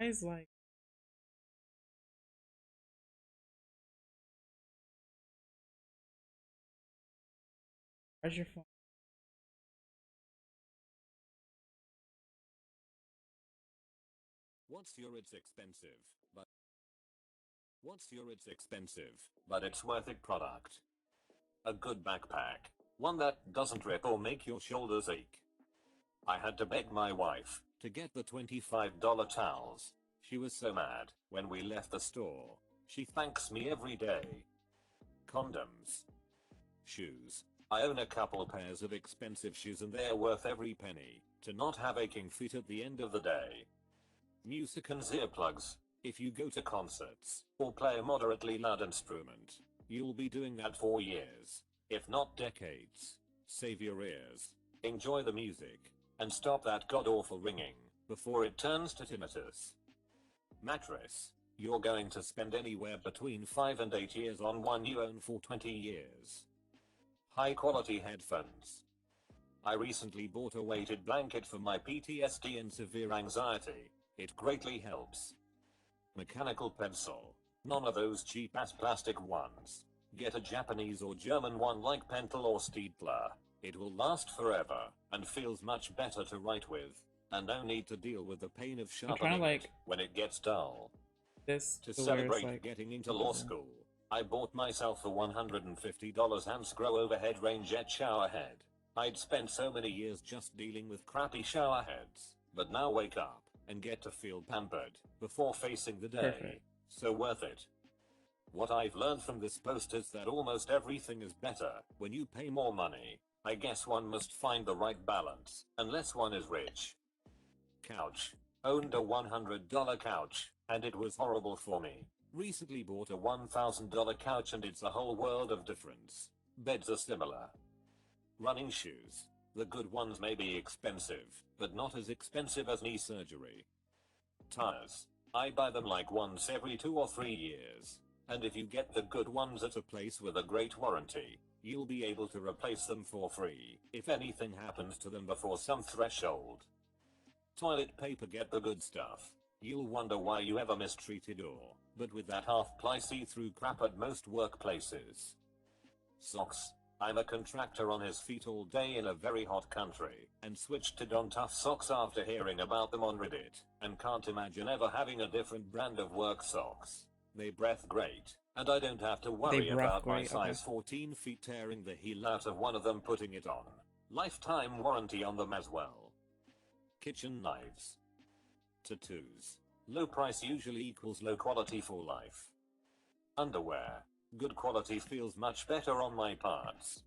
Guys, like, where's your phone? What's your it's expensive, but what's your it's expensive, but it's worth it product? A good backpack. One that doesn't rip or make your shoulders ache. I had to beg my wife to get the $25 towels. She was so mad when we left the store. She thanks me every day. Condoms. Shoes. I own a couple pairs of expensive shoes and they're worth every penny to not have aching feet at the end of the day. Music and earplugs. If you go to concerts or play a moderately loud instrument, you'll be doing that for years, if not decades. Save your ears, enjoy the music, and stop that god-awful ringing before it turns to tinnitus. Mattress. You're going to spend anywhere between 5 and 8 years on one you own for 20 years. High quality headphones. I recently bought a weighted blanket for my PTSD and severe anxiety. It greatly helps. Mechanical pencil. None of those cheap ass plastic ones. Get a Japanese or German one like Pentel or Staedtler. It will last forever and feels much better to write with. And no need to deal with the pain of I'm trying to sharpening like it when it gets dull. this To to where it's celebrate like getting into law visible. school, I bought myself a $150 Hansgrohe overhead rangeette shower head. I'd spent so many years just dealing with crappy shower heads, but now wake up and get to feel pampered before facing the day. Perfect. So worth it. What I've learned from this post is that almost everything is better when you pay more money. I guess one must find the right balance, unless one is rich. Couch. Owned a $100 couch, and it was horrible for me. Recently bought a $1,000 couch and it's a whole world of difference. Beds are similar. Running shoes. The good ones may be expensive, but not as expensive as knee surgery. Tires. I buy them like once every 2 or 3 years. And if you get the good ones at a place with a great warranty, you'll be able to replace them for free if anything happens to them before some threshold. Toilet paper, get the good stuff. You'll wonder why you ever mistreated or, but with that half-ply see-through crap at most workplaces. Socks. I'm a contractor on his feet all day in a very hot country, and switched to Don Tough socks after hearing about them on Reddit, and can't imagine ever having a different brand of work socks. They breath great, and I don't have to They worry breath about my great. Okay. size 14 feet tearing the heel out of one of them putting it on. Lifetime warranty on them as well. Kitchen knives. Tattoos. Low price usually equals low quality for life. Underwear. Good quality feels much better on my parts.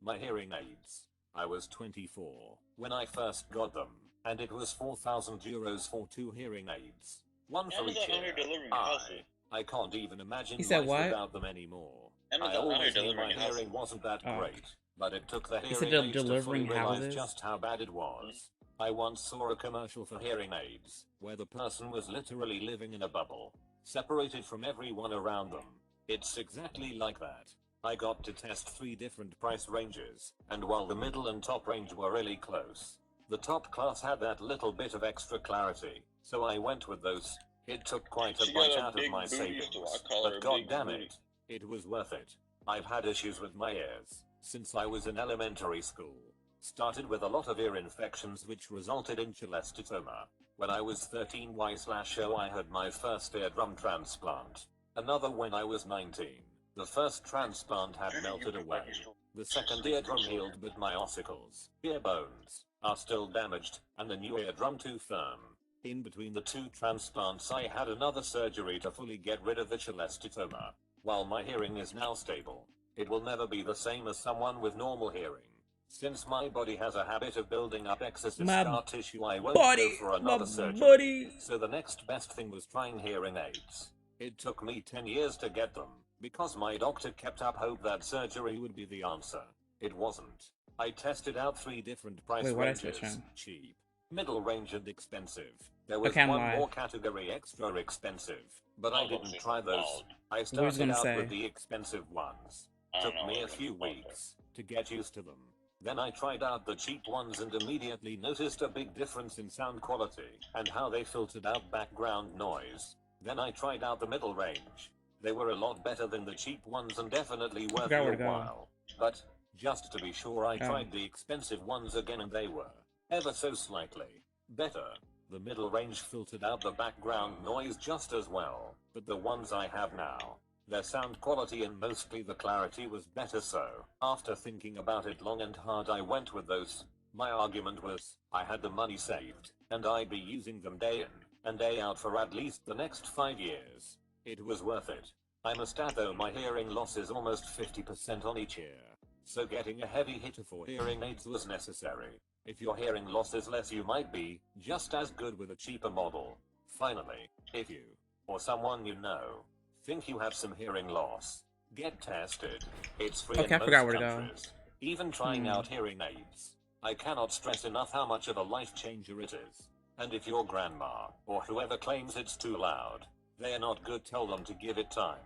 My hearing aids. I was 24 when I first got them, and it was €4,000 for 2 hearing aids. One for each Amazon out here ear. delivering houses. I can't even imagine He said life what? without them anymore. I Amazon out here always knew my delivering houses. hearing wasn't that Oh. great, but it took the He said hearing aids to fully delivering realize houses? just how bad it was. I once saw a commercial for hearing aids, where the person was literally living in a bubble, separated from everyone around them. It's exactly like that. I got to test 3 different price ranges, and while the middle and top range were really close, the top class had that little bit of extra clarity, so I went with those. It took quite a She got bunch a out of big my booty, savings, so I call her but a god big damn booty. it was worth it. I've had issues with my ears since I was in elementary school. Started with a lot of ear infections which resulted in cholesteatoma. When I was 13/0 I had my first eardrum transplant. Another when I was 19. The first transplant had melted away. The second eardrum healed but my ossicles, ear bones, are still damaged, and the new eardrum too firm. In between the 2 transplants I had another surgery to fully get rid of the cholesteatoma. While my hearing is now stable, it will never be the same as someone with normal hearing. Since my body has a habit of building up excessive My scar tissue, I won't go for another surgery. buddy. So the next best thing was trying hearing aids. It took me 10 years to get them, because my doctor kept up hope that surgery would be the answer. It wasn't. I tested out 3 different price Wait, what'd I ranges. switch on? Cheap, middle range and expensive. There was Okay, I'm one live. more category, extra expensive, but I didn't try those. I was started gonna out say. with the expensive ones. I don't Took know me a what few it's called, weeks to get used to them. Then I tried out the cheap ones and immediately noticed a big difference in sound quality and how they filtered out background noise. Then I tried out the middle range. They were a lot better than the cheap ones and definitely I worth forgot where your to go. while. But, just to be sure, I Oh. tried the expensive ones again and they were ever so slightly better. The middle range filtered out the background noise just as well, but the ones I have now, their sound quality and mostly the clarity was better, so after thinking about it long and hard I went with those. My argument was, I had the money saved, and I'd be using them day in and day out for at least the next 5 years. It was worth it. I must add though my hearing loss is almost 50% on each ear, so getting a heavy hitter for hearing aids was necessary. If your hearing loss is less you might be just as good with a cheaper model. Finally, if you, or someone you know, think you have some hearing loss, get tested. It's free Okay, I in forgot most where to go. countries. Even trying out hearing aids. I cannot stress enough how much of a life changer it is. And if your grandma, or whoever claims it's too loud, they're not good, tell them to give it time.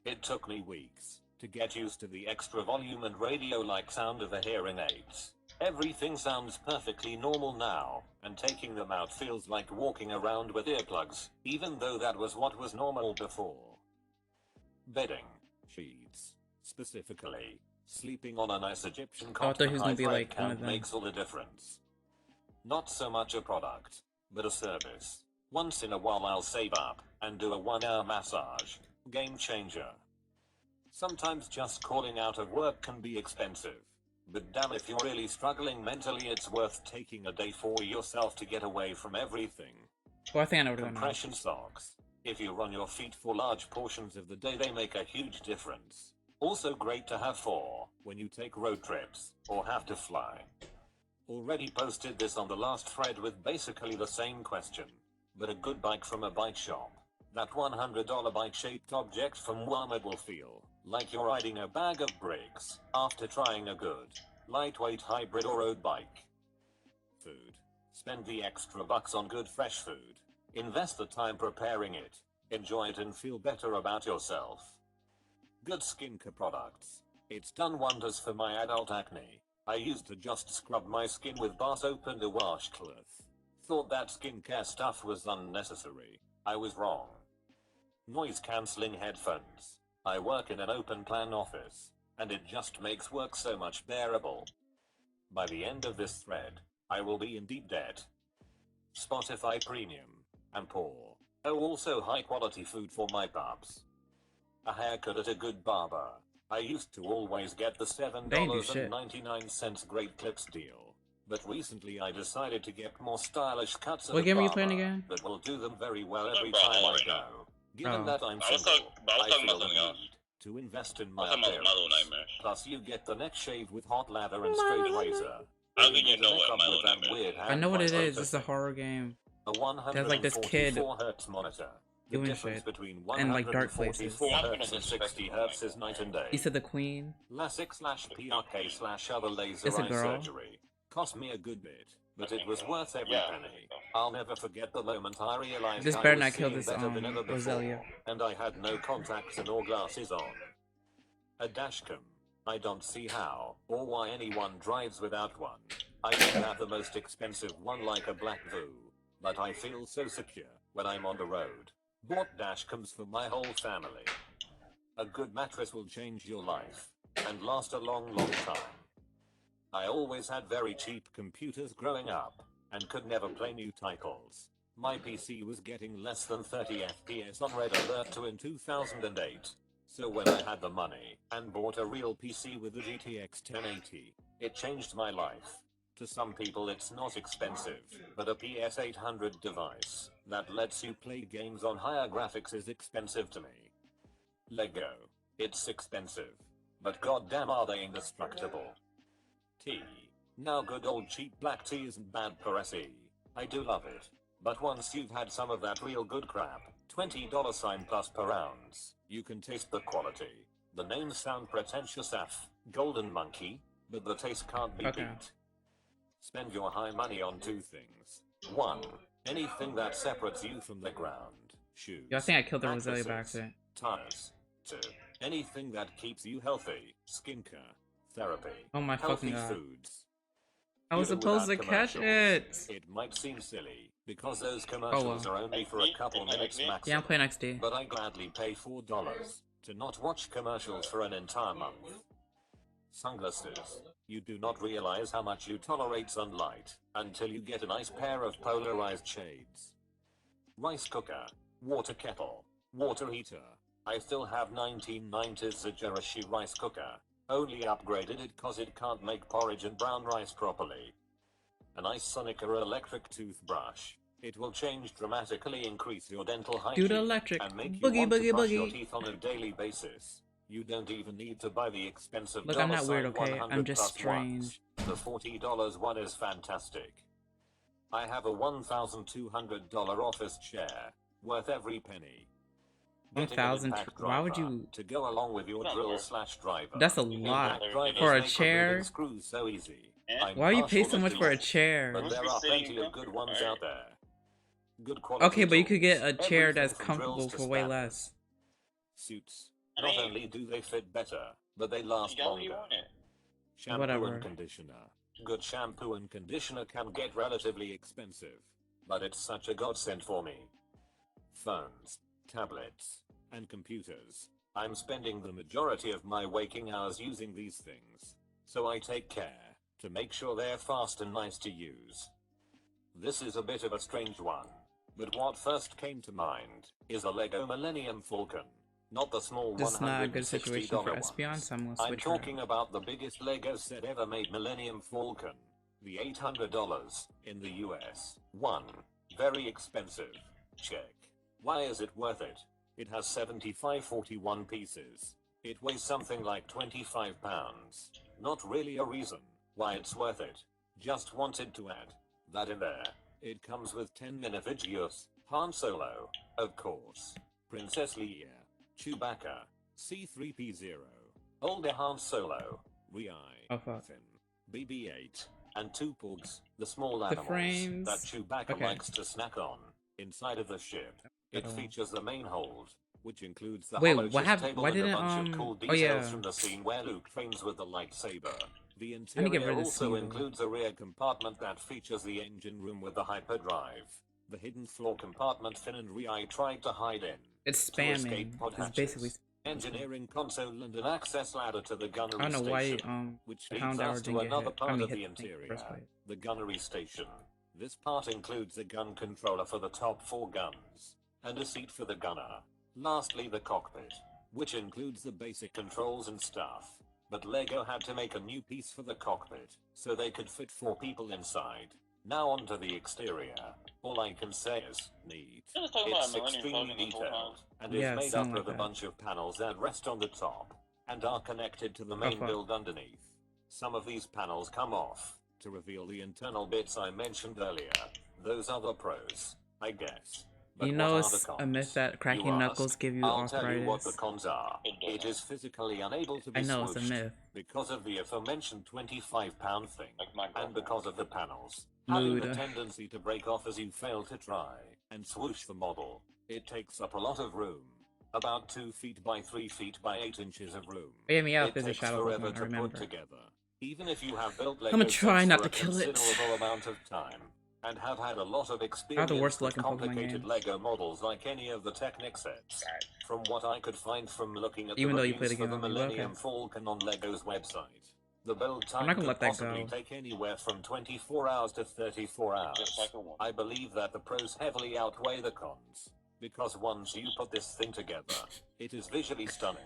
It took me weeks to get used to the extra volume and radio-like sound of the hearing aids. Everything sounds perfectly normal now, and taking them out feels like walking around with earplugs, even though that was what was normal before. Bedding. Sheets. Specifically, sleeping on a nice Egyptian I cot thought he was gonna with be high like one count of them. makes all the difference. Not so much a product, but a service. Once in a while I'll save up and do a 1-hour massage. Game changer. Sometimes just calling out of work can be expensive. But damn, if you're really struggling mentally, it's worth taking a day for yourself to get away from everything. Well, I think I know where to go now. Compression socks. If you run your feet for large portions of the day, they make a huge difference. Also great to have for when you take road trips or have to fly. Already posted this on the last thread with basically the same question. But a good bike from a bike shop. That $100 bike-shaped object from Walmart will feel like you're riding a bag of bricks after trying a good, lightweight hybrid or road bike. Food. Spend the extra bucks on good fresh food. Invest the time preparing it. Enjoy it and feel better about yourself. Good skincare products. It's done wonders for my adult acne. I used to just scrub my skin with bar soap and a washcloth. Thought that skincare stuff was unnecessary. I was wrong. Noise cancelling headphones. I work in an open plan office, and it just makes work so much bearable. By the end of this thread, I will be in deep debt. Spotify Premium. And poor. Oh, also high quality food for my pups. A haircut at a good barber. I used to always get the $7.99 Great Clips deal. But recently I decided to get more stylish cuts at What a game are you barber playing again? that will do them very well I'm every talking time about I right now. go. Given Oh. that I'm I was single, I talking feel about the something else. need to invest in I my was talking about Model appearance. Nightmares. Plus you get the neck shave with hot lather and straight razor. I don't think you get a know what makeup Model with that Nightmares weird is. I know what it hand is. It's a thing. horror game. A There's like this kid 144 hertz monitor. The doing difference shit between in, like, dark places. 144 Yeah, I'm hertz gonna and disrespect 60 you. hertz is night and day. He said the queen. LASIK/PRK/other laser It's a eye girl. surgery. Cost me a good bit, but it think was so. worth every Yeah, I penny. think so. I'll never forget the moment I realized This I better was not kill seeing this better than ever before, Roselia. and I had no contacts and or glasses on. A dashcam. I don't see how or why anyone drives without one. I don't have the most expensive one like a Black Voo, but I feel so secure when I'm on the road. Bought dashcams for my whole family. A good mattress will change your life and last a long, long time. I always had very cheap computers growing up and could never play new titles. My PC was getting less than 30 FPS on Red Alert 2 in 2008. So when I had the money and bought a real PC with the GTX 1080, it changed my life. To some people it's not expensive, but a PS800 device that lets you play games on higher graphics is expensive to me. Lego. It's expensive, but goddamn are they indestructible. Tea. Now good old cheap black tea isn't bad per se. I do love it. But once you've had some of that real good crap, $20 plus per ounce, you can taste the quality. The names sound pretentious af, Golden Monkey, but the taste can't be Okay. beat. Spend your high money on two things. 1. Anything that separates you from the ground. Shoes. Yo, I think I killed the Roselia by mattresses, accident. tires. 2. Anything that keeps you healthy. Skincare. therapy, Oh my healthy fucking god. foods. I was Even supposed to without catch commercials, it! it might seem silly, because those Oh commercials well. are only for a couple minutes Yeah, I'm maximum. playing XD. But I gladly pay $4 to not watch commercials for an entire month. Sunglasses. You do not realize how much you tolerate sunlight until you get a nice pair of polarized shades. Rice cooker, water kettle, water heater. I still have 1990s Zajarashi rice cooker, only upgraded it cause it can't make porridge and brown rice properly. A nice Sonica electric toothbrush. It will change dramatically, increase your dental hygiene, Dude electric. and make Boogie, you want boogie, to brush your boogie. teeth on a daily basis. You don't even need to buy the expensive Look, I'm not weird, $sign okay? 100 I'm just plus ones. strange. The $40 one is fantastic. I have a $1,200 office chair, worth every penny. Getting an 1,000. impact Why would driver you? to go along with your drill/driver? That's a lot Impact drivers for a make chair. removing screws so easy. I'm Why you pay partial so to much for a these, chair? but there are plenty of good ones out there. Good quality Okay, but you could get tools, a chair everything that's from comfortable drills to for way spanners. less. Suits. Not only do they fit better, but they last longer. Shampoo Whatever. and conditioner. Good shampoo and conditioner can get relatively expensive, but it's such a godsend for me. Phones, tablets, and computers. I'm spending the majority of my waking hours using these things, so I take care to make sure they're fast and nice to use. This is a bit of a strange one, but what first came to mind is a LEGO Millennium Falcon, not the small This is not a good $160 situation for ones. Espeon, so I'm gonna I'm switch talking around. about the biggest LEGO set ever made, Millennium Falcon, the $800 in the US. 1. Very expensive. Check. Why is it worth it? It has 7541 pieces. It weighs something like 25 pounds. Not really a reason why it's worth it. Just wanted to add that in there. It comes with 10 minifigures, Han Solo, of course, Princess Leia, Chewbacca, C-3PO, older Han Solo, Rey, Oh fuck. Finn, BB-8, and 2 Porgs, the small The animals frames. that Chewbacca Okay. likes to snack on. Inside of the ship, it Oh. features the main hold, which includes the Wait, hollow what shift happened? table Why and a didn't bunch of cool Oh details yeah. from the scene where Luke trains with the lightsaber. The I need to get interior rid of the also seal. includes a rear compartment that features the engine room with the hyperdrive. The hidden floor compartment Finn and Rey tried to hide in. It's to escape spamming. pod It's basically. hatches. Engineering console and an access ladder to the gunnery I don't know why station, which leads Pound Hour us to didn't get another hit. I part mean, of hit the the thing interior, first place. the gunnery station. This part includes a gun controller for the top 4 guns, and a seat for the gunner. Lastly, the cockpit, which includes the basic controls and stuff. But LEGO had to make a new piece for the cockpit, so they could fit 4 people inside. Now onto the exterior. All I can say is, neat. It's extremely detailed, and Yeah, is made up something of like a that. bunch of panels that rest on the top, and are connected to the main fuck. build underneath. Some of these panels come off, to reveal the internal bits I mentioned earlier. Those are the pros, I guess. But You what know are it's the cons? a myth that cracking You ask. knuckles give you I'll tell you what the arthritis. cons are. It is physically unable to be I know it's a smooshed myth. because of the aforementioned 25-pound thing, and because of the panels Mood. having a tendency to break off as you fail to try and swoosh the model. It takes up a lot of room, about 2 feet by 3 feet by 8 inches of room. Yeah, me out It if it's a takes shadow forever Pokemon, I to remember. put together, even if you have built I'ma Lego try sets not for to a kill it. considerable amount of time, and have had a lot of experience worst luck with in Pokemon complicated games. Lego models like any of the Technic sets. From what I could find from looking at Even the though you play reviews the for the game on Amiibo, okay. Millennium Falcon on Lego's website, the build I'm time not gonna could let that possibly go. take anywhere from 24 hours to 34 hours. I believe that the pros heavily outweigh the cons, because once you put this thing together, it is visually stunning.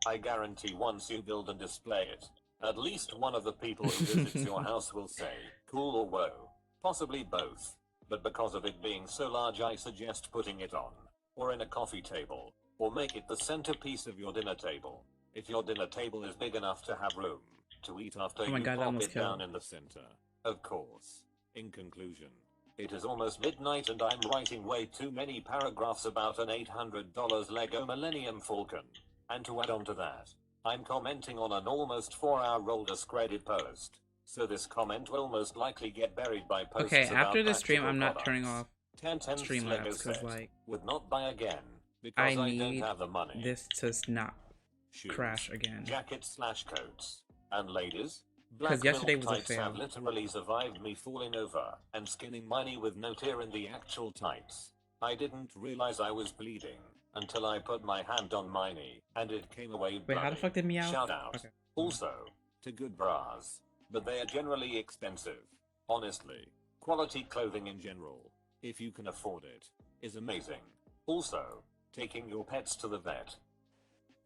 I guarantee once you build and display it, at least one of the people who visits your house will say, cool or whoa, possibly both. But because of it being so large, I suggest putting it on, or in a coffee table, or make it the centerpiece of your dinner table. If your dinner table is big enough to have room to eat after Oh my you God, that pop almost it down killed. in the center. Of course. In conclusion, it is almost midnight and I'm writing way too many paragraphs about an $800 Lego Millennium Falcon. And to add on to that, I'm commenting on an almost 4-hour roll discredited post. So this comment will most likely get buried by posts Okay, about after this stream, practical I'm not products. turning off 10/10 Lego Streamlabs because set. like Would not buy again I because I don't need have the money. this to not Shoes, crash again. jackets/coats, And ladies, black yesterday milk was a tights have fail. literally survived me falling over and skinning Miney with no tear in the actual tights. I didn't realize I was bleeding until I put my hand on Miney and it came away bloody. Wait, how the fuck did Meow? Shout out. Okay. Also, to good bras, but they are generally expensive. Honestly, quality clothing in general, if you can afford it, is amazing. Also, taking your pets to the vet.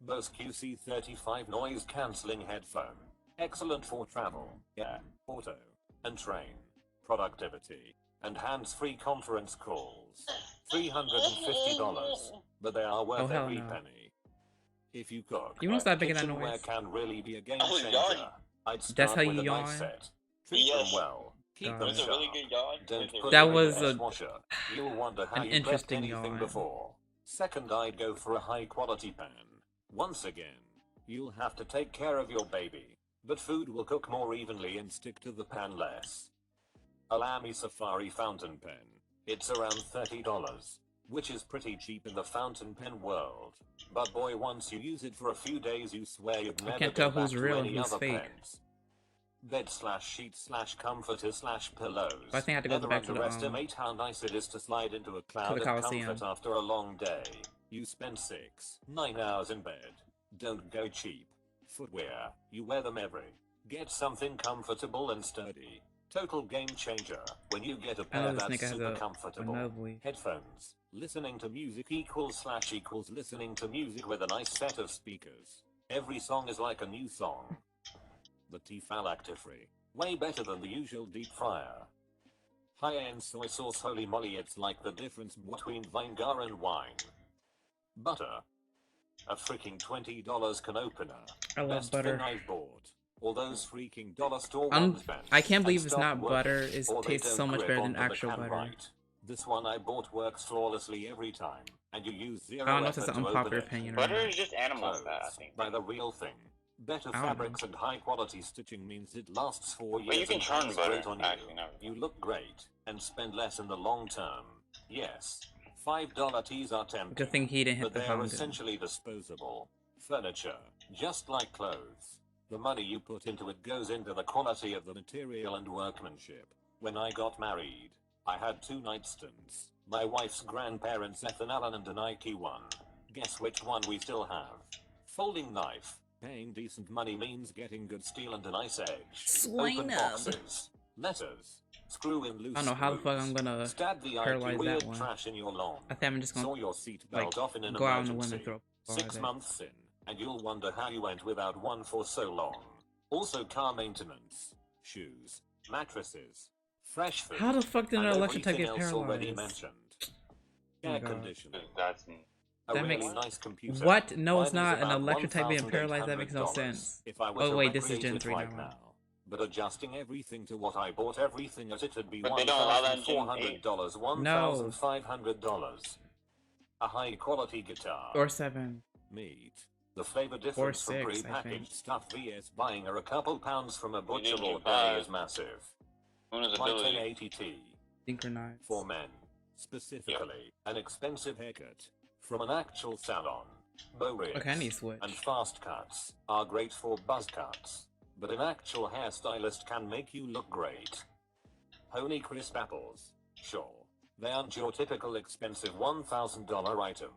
Bose QC35 noise cancelling headphone. Excellent for travel, yeah, auto, and train, productivity, and hands-free conference calls. $350, but they are worth hell every no. penny. If you cook, You wanna stop making that kitchenware noise? can really be a game Oh, changer. yawn. I'd That's start how with you a yawn? nice set. Treat Yes. them well. Keep God. them That was a really sharp. good yawn. Don't put That them in was the a- dishwasher. You'll wonder how an you prepped interesting anything yawn. before. Second, I'd go for a high quality pan. Once again, you'll have to take care of your baby, but food will cook more evenly and stick to the pan less. A Lamy Safari fountain pen. It's around $30, which is pretty cheap in the fountain pen world. But boy, once you use it for a few days, you swear you'd never can't go tell back who's to real and any who's other fake. pens. Bed/sheets/comforters/pillows. I think I have to go Never back to the, underestimate how nice it is to slide into a cloud of Coliseum. comfort after a long day. You spend 6-9 hours in bed. Don't go cheap. Footwear, you wear them every. Get something comfortable and sturdy. Total game changer when you get a I pair know this that's nigga has super a comfortable. nosebleed. Headphones. Listening to music equals listening to music with a nice set of speakers. Every song is like a new song. The Tefal Actifree. Way better than the usual deep fryer. High-end soy sauce, holy moly, it's like the difference between vinegar and wine. Butter. A freaking $20 can opener. I love Best butter. thing I've bought. All those freaking dollar store I'm- ones bent I can't believe and it's stopped not butter. working, It or they tastes don't so much grip better than onto the actual can butter. right. This one I bought works flawlessly every time, and you use zero I don't know if effort that's an to unpopular open it. opinion or Butter not. is just animal Clothes fat, I think. by the real thing. Better I don't know. fabrics and high quality stitching means it lasts 4 years. But you can and churn hangs butter, great on actually, you. no. You look great and spend less in the long term. Yes, $5 teas are tempting. Good thing he didn't hit But the they are fountain. essentially disposable. Furniture, just like clothes. The money you put into it goes into the quality of the material and workmanship. When I got married, I had 2 nightstands. My wife's grandparents left an Allen and an Nike one. Guess which one we still have? Folding knife. Paying decent money means getting good steel and a nice edge. Swine Open up. boxes. Letters. Screw in loose I don't know how the fuck I'm screws. gonna Stab the paralyze icky that weird one. trash in your lawn. I think I'm just Saw gonna your seatbelt like off in an go out in the emergency. wind and throw a ball 6 at it. months in, and you'll wonder how you went without one for so long. Also car maintenance, shoes, mattresses, fresh food. How the fuck did an and electric type everything get else already paralyzed? mentioned. Oh my Air God. conditioning. That's A That really makes- nice computer. What? No, it's Mine is not. An about electric type being paralyzed, that makes no $1,800 sense. if I were Oh to wait, this is Gen recreate it 3 right now. But adjusting everything to what I bought everything at, it'd be But they don't allow that in Gen 8. $1,400, No. $1,500. A high quality guitar. Or 7. Meat. The flavor difference from 6, I think. prepackaged stuff vs buying a couple pounds from a butcher didn't or you buy dairy is massive. Una's My ability. 1080T. Synchronized. For men. Specifically, an expensive haircut. From an actual salon. Bow rigs Okay, I need to switch. and fast cuts are great for buzz cuts. But an actual hairstylist can make you look great. Honey crisp apples. Sure. They aren't your typical expensive $1,000 item.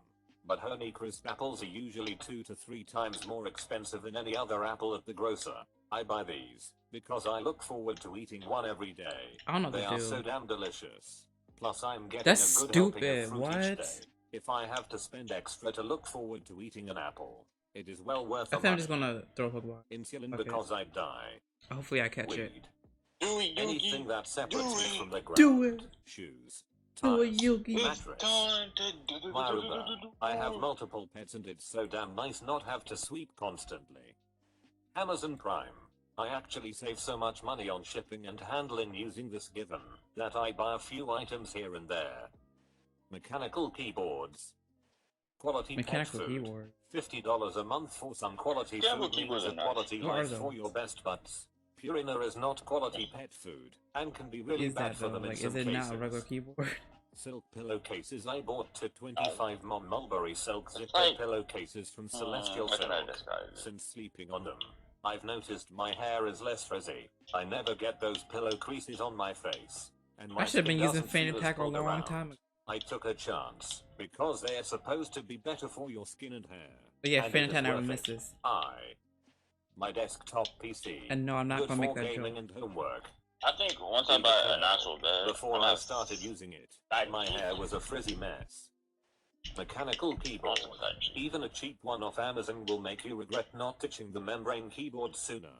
But Honey crisp apples are usually 2 to 3 times more expensive than any other apple at the grocer. I buy these because I look forward to eating one every day. I don't know They what are to so do. damn delicious. Plus I'm getting That's a good helping stupid, of fruit what? each day. If I have to spend extra to look forward to eating an apple, it is well worth I the think I'm money. just gonna throw a Pokeball. Insulin Okay. because I die. Hopefully I catch it. Weed. Do it, Anything Yugi. that separates me it. from the ground. Do it. Shoes. Do it, Tires. Yugi. It's Mattress. time to do Maruba. I have multiple pets and it's so damn nice not have to sweep constantly. Amazon Prime. I actually save so much money on shipping and handling using this given that I buy a few items here and there. Mechanical keyboards. Quality Mechanical pet food. keyboard. $50 a month for some quality Mechanical food means keyboards a are nice. quality What are life for those? your best buds. Purina is not quality pet food and can be really Is bad that for though? them in Like, some is it cases. not a regular keyboard? Silk pillowcases I bought to 25 Mulberry silk zipper like- pillowcases from Celestial I don't know Silk this guy. since sleeping on them. I've noticed my hair is less frizzy. I never get those pillow creases on my face. And my I should have been skin using doesn't Feint feel as Attack a pulled long around. time ago. I took a chance, because they are supposed to be better for your skin and hair. But yeah, and Feint it Attack is never worth it. misses. My desktop PC. And no, I'm not good gonna for make that gaming joke. and homework. I think once I buy an actual bed, Before I'm I not- started using it, I- my hair was a frizzy mess. Mechanical keyboard. Even a cheap one off Amazon will make you regret not ditching the membrane keyboard sooner.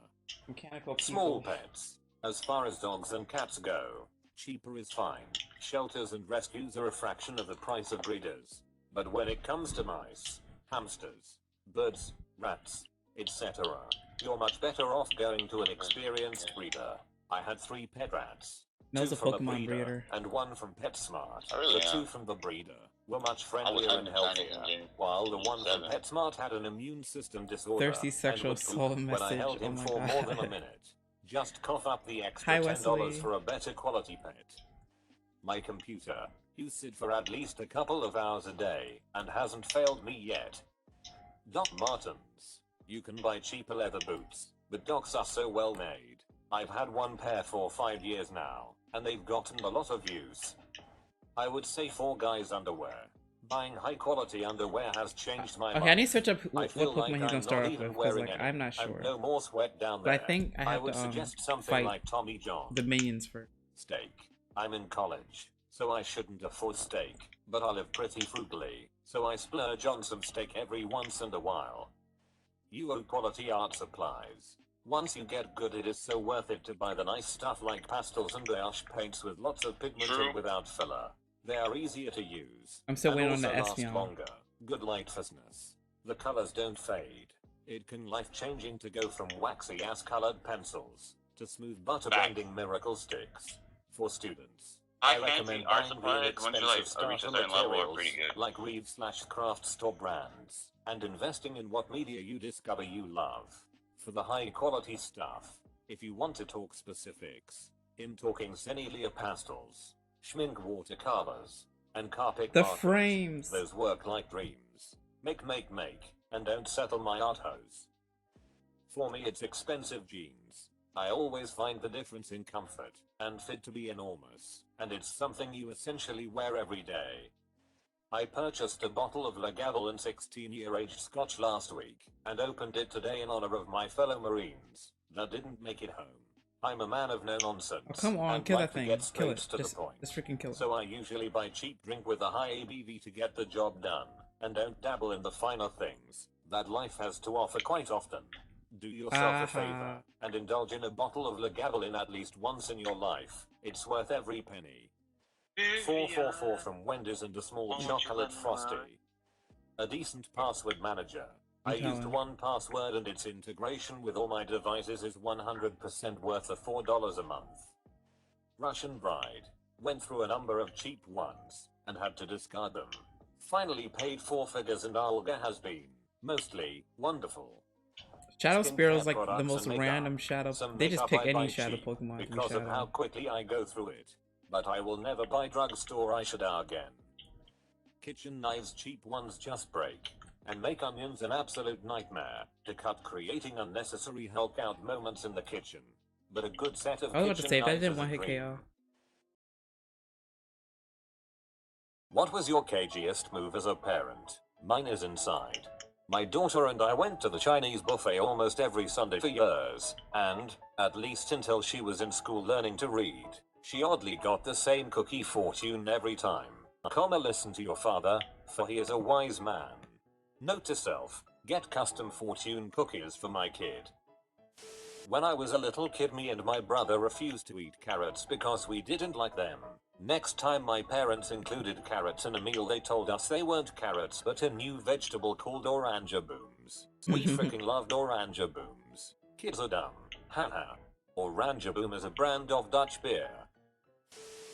Mechanical Small people. pets. As far as dogs and cats go, cheaper is fine. Shelters and rescues are a fraction of the price of breeders. But when it comes to mice, hamsters, birds, rats, etc., you're much better off going to an experienced breeder. I had 3 pet rats. That was 2 a from Pokemon breeder. and 1 from PetSmart. I really the 2 am. from the breeder were much I friendlier was and having healthier, Chinese in June. while the one from 7. PetSmart had an immune system disorder. Thirsty and sexual would poop soul when I message. held Oh him my for more than a god. minute. Just cough up the extra Hi, $10 Wesley. for a better quality pet. My computer used it for at least a couple of hours a day, and hasn't failed me yet. Doc Martens. You can buy cheaper leather boots, but Docs are so well made. I've had one pair for 5 years now, and they've gotten a lot of use. I would say for guys' underwear. Buying high quality underwear has changed my Okay, mind. I need to search up I what feel Pokemon like he's I'm gonna start not off even with, because wearing like any, I'm not and sure. no more sweat down But I there. think I have would to suggest something fight like Tommy John. the minions first. Steak. I'm in college, so I shouldn't afford steak, but I live pretty frugally, so I splurge on some steak every once in a while. You owe quality art supplies. Once you get good, it is so worth it to buy the nice stuff like pastels and brush paints with lots of pigment True. and without filler. They are easier to use. I'm still and waiting on the also last Espeon. longer. Good light freshness. The colors don't fade. It can life-changing to go from waxy ass colored pencils to smooth butter blending miracle sticks for students. I I fancy recommend art buying supplies once you inexpensive like reach a starter certain level are materials pretty good. like Reeve/Craft Store brands, and investing in what media you discover you love. For the high quality stuff, if you want to talk specifics, I'm talking Senilia pastels, Schmink watercolors, and carpet The markers. frames. Those work like dreams. Make, and don't settle my art hose. For me, it's expensive jeans. I always find the difference in comfort and fit to be enormous, and it's something you essentially wear every day. I purchased a bottle of Lagavulin 16-year-aged scotch last week, and opened it today in honor of my fellow Marines that didn't make it home. I'm a man of no nonsense. Oh, come on, and kill like that thing. to get Kill straight it. to Just the point. freaking kill it. So I usually buy cheap drink with a high ABV to get the job done, and don't dabble in the finer things that life has to offer quite often. Do yourself a favor and indulge in a bottle of Lagavulin at least once in your life. It's worth every penny. 444 from Wendy's and a small chocolate frosty. A decent password manager. I I'm used telling. 1Password and its integration with all my devices is 100% worth the $4 a month. Russian bride. Went through a number of cheap ones and had to discard them. Finally paid 4 figures and Olga has been mostly wonderful. Shadow Skincare Spearow's like the products most and random makeup. shadow. Some They just makeup pick I buy any shadow cheap Pokemon to be because of how shadow. quickly I go through it. But I will never buy drugstore eyeshadow again. Kitchen knives, cheap ones just break and make onions an absolute nightmare to cut, creating unnecessary Hulk out moments in the kitchen. But a good set of I was about to kitchen say, if that knives didn't is a one hit dream. KO. What was your cagiest move as a parent? Mine is inside. My daughter and I went to the Chinese buffet almost every Sunday for years, and, at least until she was in school learning to read, she oddly got the same cookie fortune every time. Listen to your father, for he is a wise man. Note to self, get custom fortune cookies for my kid. When I was a little kid, me and my brother refused to eat carrots because we didn't like them. Next time my parents included carrots in a meal, they told us they weren't carrots but a new vegetable called Oranjabooms. We freaking loved Oranjabooms. Kids are dumb. Haha. Oranjaboom is a brand of Dutch beer.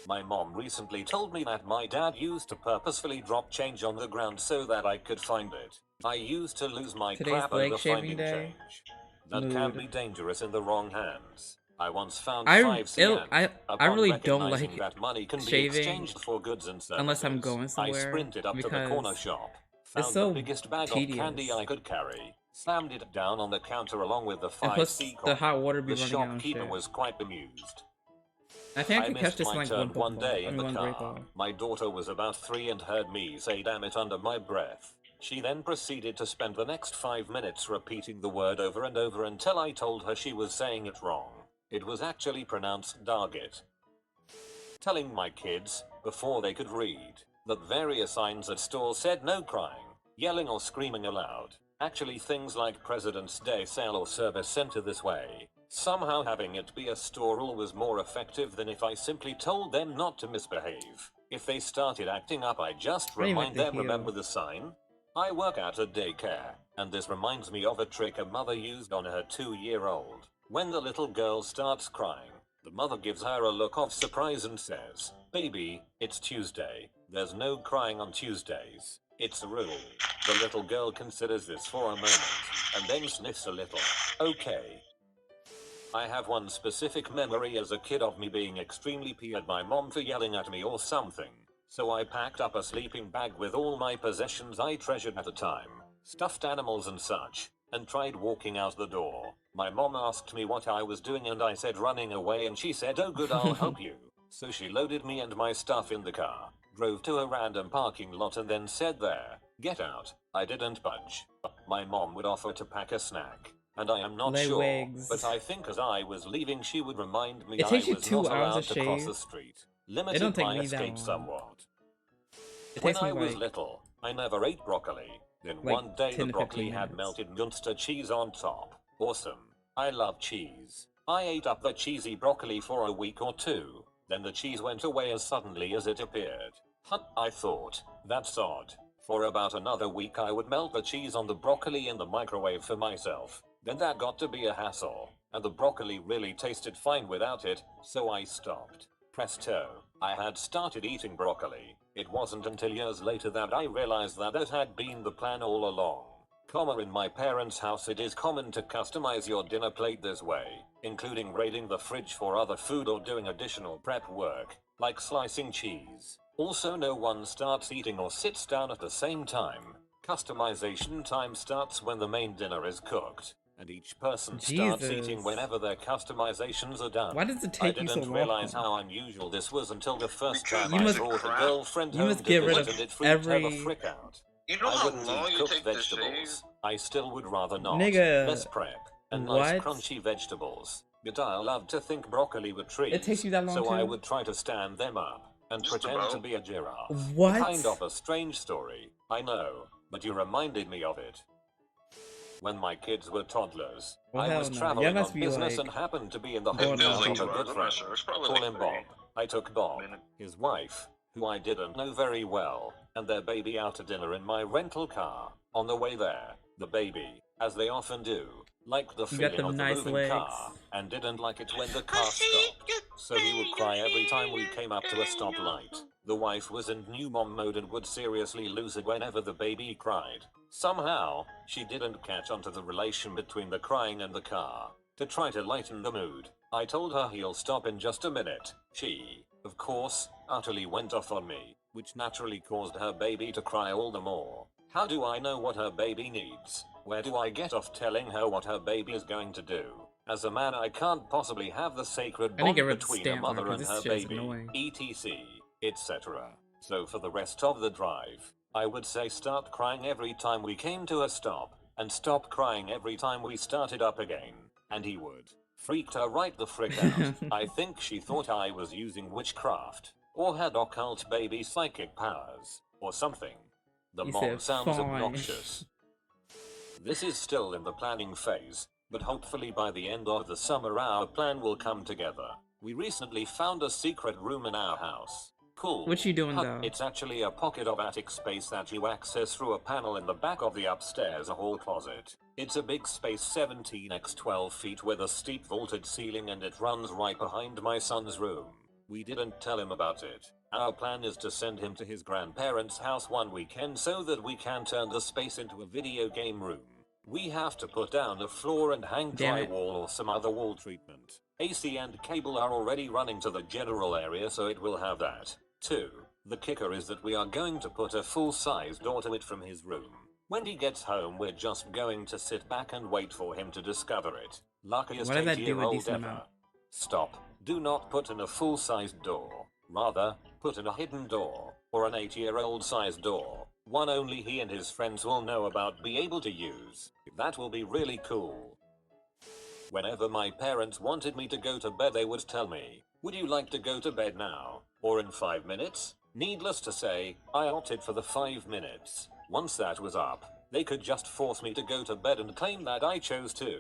My mom recently told me that my dad used to purposefully drop change on the ground so that I could find it. I used to lose my Today's crap leg over shaving finding day. change. That can Mood. be dangerous in the wrong hands. I once found I 5 cyan. I Upon really don't recognizing like that money can be shaving exchanged for goods and services. unless I'm going I somewhere, sprinted up to the corner because shop, it's found so the biggest bag of tedious. candy I could carry, slammed it down on the counter along with the And 5 plus sea the hot water be The running out and shopkeeper shit. was quite bemused. I think I I could catch missed this in my like turn one Pokeball. day I in mean, the one Great car. Ball. My daughter was about 3 and heard me say damn it under my breath. She then proceeded to spend the next 5 minutes repeating the word over and over until I told her she was saying it wrong. It was actually pronounced Dargit. Telling my kids, before they could read, that various signs at stores said no crying, yelling or screaming aloud. Actually things like President's Day sale or service center this way. Somehow having it be a store rule was more effective than if I simply told them not to misbehave. If they started acting up, I just I didn't remind like them, the remember the sign? I work at a daycare, and this reminds me of a trick a mother used on her 2-year-old. When the little girl starts crying, the mother gives her a look of surprise and says, "Baby, it's Tuesday. There's no crying on Tuesdays. It's a rule." The little girl considers this for a moment, and then sniffs a little. Okay. I have one specific memory as a kid of me being extremely peeved at my mom for yelling at me or something. So I packed up a sleeping bag with all my possessions I treasured at the time, stuffed animals and such, and tried walking out the door. My mom asked me what I was doing and I said running away, and she said, "Oh good, I'll help you." So she loaded me and my stuff in the car, drove to a random parking lot and then said, "There, get out." I didn't budge. My mom would offer to pack a snack, and I am not Lay sure, wigs. but I think as I was leaving she would remind me It I takes you was 2 not hours allowed to to cross shave. the street. It Limited don't take my me that escape long. somewhat. It When takes me I was like little, I never ate broccoli. Then like one day 10 the to 15 broccoli had minutes. melted Munster cheese on top. Awesome. I love cheese. I ate up the cheesy broccoli for a week or 2. Then the cheese went away as suddenly as it appeared. I thought, that's odd. For about another week I would melt the cheese on the broccoli in the microwave for myself. Then that got to be a hassle, and the broccoli really tasted fine without it, so I stopped. Presto, I had started eating broccoli. It wasn't until years later that I realized that had been the plan all along. In my parents' house it is common to customize your dinner plate this way, including raiding the fridge for other food or doing additional prep work, like slicing cheese. Also no one starts eating or sits down at the same time. Customization time starts when the main dinner is cooked, and each person starts eating Jesus. whenever their customizations are done. Why does it I take you didn't so realize long? how unusual this was until the first Because time You I must- brought a girlfriend you home must to get rid visit of and it freaked her the every- frick out. You know I how wouldn't long eat you cooked take to vegetables. shave? I still would rather not. Nigga, Less prep and what? nice crunchy vegetables. But I love to think broccoli were trees. It takes you that long so I too? would try to stand them up and Just pretend to about. be a giraffe. What? Kind of a strange story, I know, but you reminded me of it. When my kids were toddlers, Well, I hell was no. traveling Y'all must on be business like and happened to be in the going It feels on hometown like of 2 a hours. good I'm friend. not sure. It's probably Call like him 3. Bob. I took Bob, Minute. his wife, who I didn't know very well, and their baby out to dinner in my rental car. On the way there, the baby, as they often do, liked the You got feeling them of the nice moving legs. car, and didn't like it when the car stopped. So he would cry every time we came up to a stoplight. The wife was in new mom mode and would seriously lose it whenever the baby cried. Somehow, she didn't catch on to the relation between the crying and the car. To try to lighten the mood, I told her he'll stop in just a minute. She, of course, utterly went off on me, which naturally caused her baby to cry all the more. How do I know what her baby needs? Where do I get off telling her what her baby is going to do? As a man, I can't possibly have the sacred I need to bond get rid of the between a stamp mother marker, and this her shit is baby, annoying. etc., etc. So for the rest of the drive, I would say start crying every time we came to a stop, and stop crying every time we started up again. And he would. Freaked her right the frick out. I think she thought I was using witchcraft, or had occult baby psychic powers, or something. The He mom said, sounds "Fine." obnoxious. This is still in the planning phase, but hopefully by the end of the summer our plan will come together. We recently found a secret room in our house. Cool. What you doing, though? It's actually a pocket of attic space that you access through a panel in the back of the upstairs hall closet. It's a big space 17 x 12 feet with a steep vaulted ceiling and it runs right behind my son's room. We didn't tell him about it. Our plan is to send him to his grandparents' house one weekend so that we can turn the space into a video game room. We have to put down a floor and hang Damn it. drywall or some other wall treatment. AC and cable are already running to the general area so it will have that. 2. The kicker is that we are going to put a full-size door to it from his room. When he gets home, we're just going to sit back and wait for him to discover it. Luckiest What does that do with 8-year-old decent ever. amount? Stop. Do not put in a full-sized door. Rather, put in a hidden door, or an 8-year-old sized door. One only he and his friends will know about, be able to use. That will be really cool. Whenever my parents wanted me to go to bed, they would tell me, would you like to go to bed now, or in 5 minutes? Needless to say, I opted for the 5 minutes. Once that was up, they could just force me to go to bed and claim that I chose to.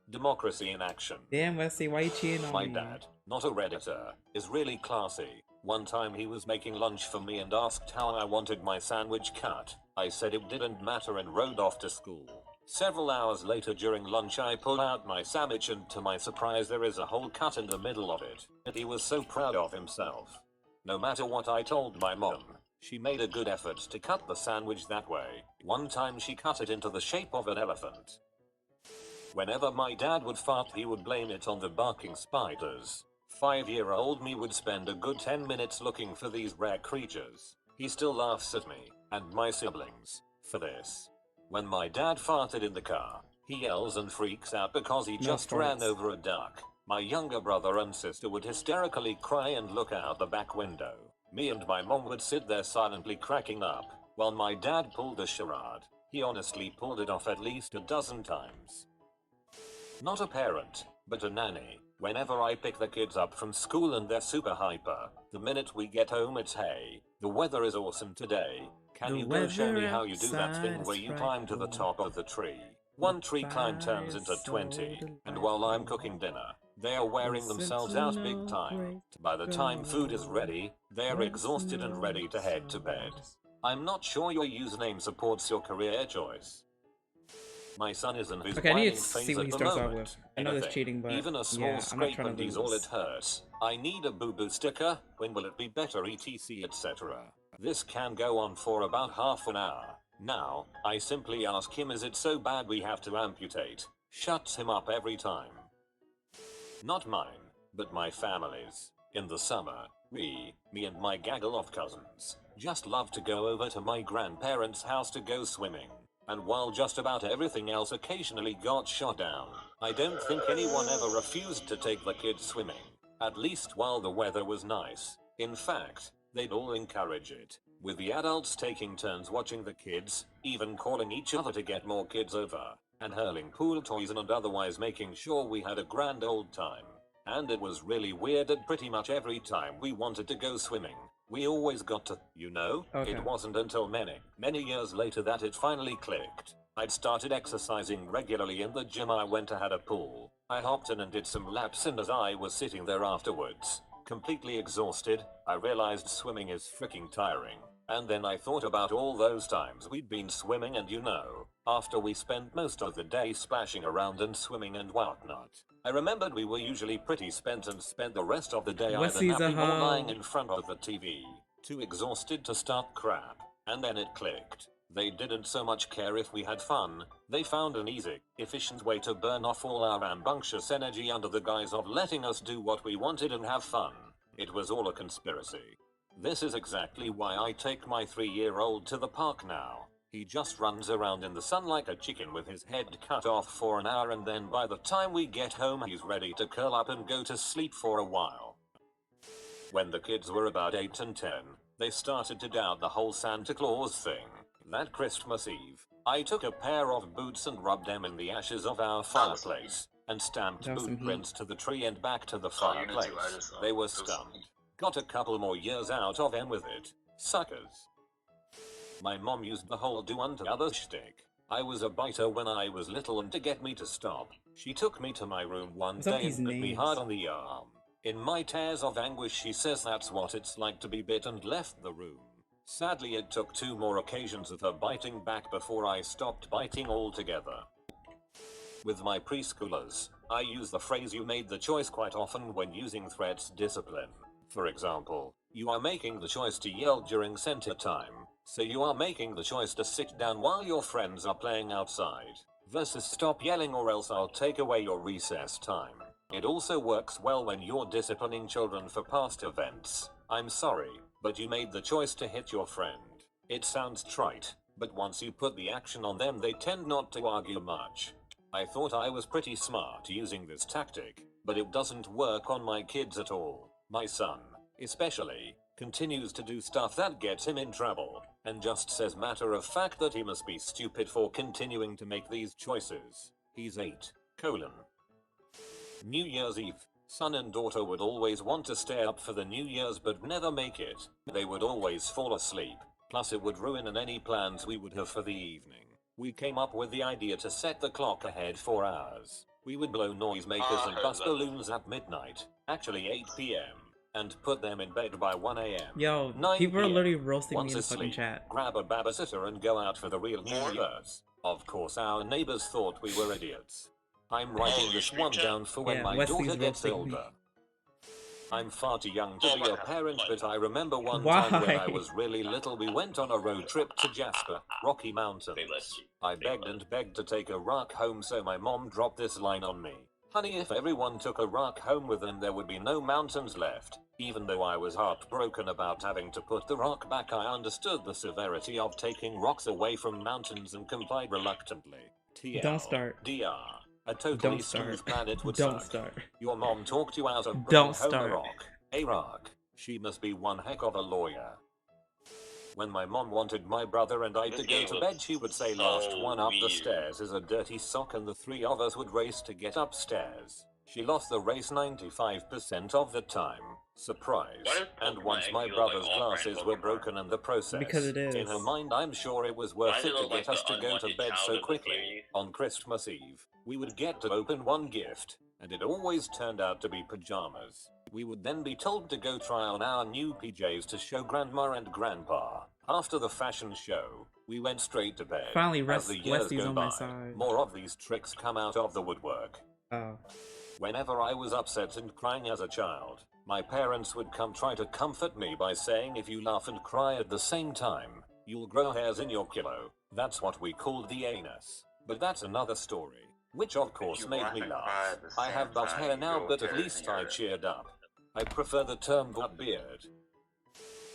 Democracy in action. Damn, Wesley, why you cheating on My me? dad, not a Redditor, is really classy. One time he was making lunch for me and asked how I wanted my sandwich cut. I said it didn't matter and rode off to school. Several hours later during lunch I pull out my sandwich and to my surprise there is a hole cut in the middle of it. And he was so proud of himself. No matter what I told my mom, she made a good effort to cut the sandwich that way. One time she cut it into the shape of an elephant. Whenever my dad would fart, he would blame it on the barking spiders. 5-year-old me would spend a good 10 minutes looking for these rare creatures. He still laughs at me, and my siblings, for this. When my dad farted in the car, he yells and freaks out because he just ran over a duck. My younger brother and sister would hysterically cry and look out the back window. Me and my mom would sit there silently cracking up, while my dad pulled a charade. He honestly pulled it off at least a dozen times. Not a parent, but a nanny. Whenever I pick the kids up from school and they're super hyper, the minute we get home it's, hey, the weather is awesome today. Can you go show me how you do that thing where you climb to the top of the tree? One tree climb turns into 20, and while I'm cooking dinner, they are wearing themselves out big time. By the time food is ready, they are exhausted and ready to head to bed. I'm not sure your username supports your career choice. My son is in his Okay, I need whining to phase see what at he the starts out moment. with. I know that's cheating, but even a small yeah, I'm not scrape trying and to he's lose all this. it hurts. I need a boo-boo sticker. When will it be better, etc, etc. This can go on for about half an hour. Now, I simply ask him, is it so bad we have to amputate? Shuts him up every time. Not mine, but my family's. In the summer, me and my gaggle of cousins, just love to go over to my grandparents' house to go swimming. And while just about everything else occasionally got shot down, I don't think anyone ever refused to take the kids swimming. At least while the weather was nice. In fact, they'd all encourage it, with the adults taking turns watching the kids, even calling each other to get more kids over, and hurling pool toys and otherwise making sure we had a grand old time. And it was really weird that pretty much every time we wanted to go swimming, we always got to, Okay. It wasn't until many years later that it finally clicked. I'd started exercising regularly in the gym I went to, had a pool. I hopped in and did some laps, and as I was sitting there afterwards, completely exhausted, I realized swimming is freaking tiring. And then I thought about all those times we'd been swimming and after we spent most of the day splashing around and swimming and whatnot, I remembered we were usually pretty spent and spent the rest of the day either Wesley's a napping or lying hoe. in front of the TV, too exhausted to start crap. And then it clicked. They didn't so much care if we had fun. They found an easy, efficient way to burn off all our rambunctious energy under the guise of letting us do what we wanted and have fun. It was all a conspiracy. This is exactly why I take my 3-year-old to the park now. He just runs around in the sun like a chicken with his head cut off for an hour, and then by the time we get home he's ready to curl up and go to sleep for a while. When the kids were about 8 and 10, they started to doubt the whole Santa Claus thing. That Christmas Eve, I took a pair of boots and rubbed them in the ashes of our fireplace, and stamped That was some boot heat. prints to the tree and back to the Oh, you did too, I fireplace. just saw. They were It was- stunned. Got a couple more years out of them with it. Suckers. My mom used the whole do unto others shtick. I was a biter when I was little, and to get me to stop, she took me to my room one What's up day with and these bit me names? hard on the arm. In my tears of anguish she says that's what it's like to be bit, and left the room. Sadly, it took 2 more occasions of her biting back before I stopped biting altogether. With my preschoolers, I use the phrase "you made the choice" quite often when using threats discipline. For example, you are making the choice to yell during center time, so you are making the choice to sit down while your friends are playing outside, versus stop yelling or else I'll take away your recess time. It also works well when you're disciplining children for past events. I'm sorry, but you made the choice to hit your friend. It sounds trite, but once you put the action on them they tend not to argue much. I thought I was pretty smart using this tactic, but it doesn't work on my kids at all. My son, especially, continues to do stuff that gets him in trouble, and just says matter of fact that he must be stupid for continuing to make these choices. He's 8, New Year's Eve. Son and daughter would always want to stay up for the New Year's but never make it. They would always fall asleep, plus it would ruin any plans we would have for the evening. We came up with the idea to set the clock ahead 4 hours. We would blow noisemakers and bust balloons at midnight, actually 8 PM, and put them in bed by 1 AM. Yo, 9 people are PM. literally roasting Once me in the fucking asleep, chat. grab a babysitter and go out for the real New Year's. Of course our neighbors thought we were idiots. I'm writing this one down for when Yeah, my Wesley's daughter gets roasting me. older. I'm far too young to be a parent, but I remember one Why? time when I was really little we went on a road trip to Jasper, Rocky Mountains. They let you. I begged and begged to take a rock home, so my mom dropped this line on me. Honey, if everyone took a rock home with them there would be no mountains left. Even though I was heartbroken about having to put the rock back, I understood the severity of taking rocks away from mountains and complied reluctantly. TL. Don't start. DR. A totally Don't smooth start. planet would Don't suck. start. Your mom talked you out of bringing Don't home start. a rock. A rock. She must be one heck of a lawyer. When my mom wanted my brother and I to go to bed, she would say last one up the stairs is a dirty sock, and the 3 of us would race to get upstairs. She lost the race 95% of the time. Surprise. And once my brother's glasses were broken in the process. Because it is. In her mind, I'm sure it was worth it to get us to go to bed so quickly. On Christmas Eve, we would get to open one gift, and it always turned out to be pajamas. We would then be told to go try on our new PJs to show Grandma and Grandpa. After the fashion show, we went straight to bed. Finally, As the years Wesley's go on by, my side. more of these tricks come out of the woodwork. Oh. Whenever I was upset and crying as a child, my parents would come try to comfort me by saying if you laugh and cry at the same time, you'll grow hairs in your kilo. That's what we called the anus. But that's another story, which of course made me laugh. I have butt hair now, but at least I cheered up. I prefer the term butt beard.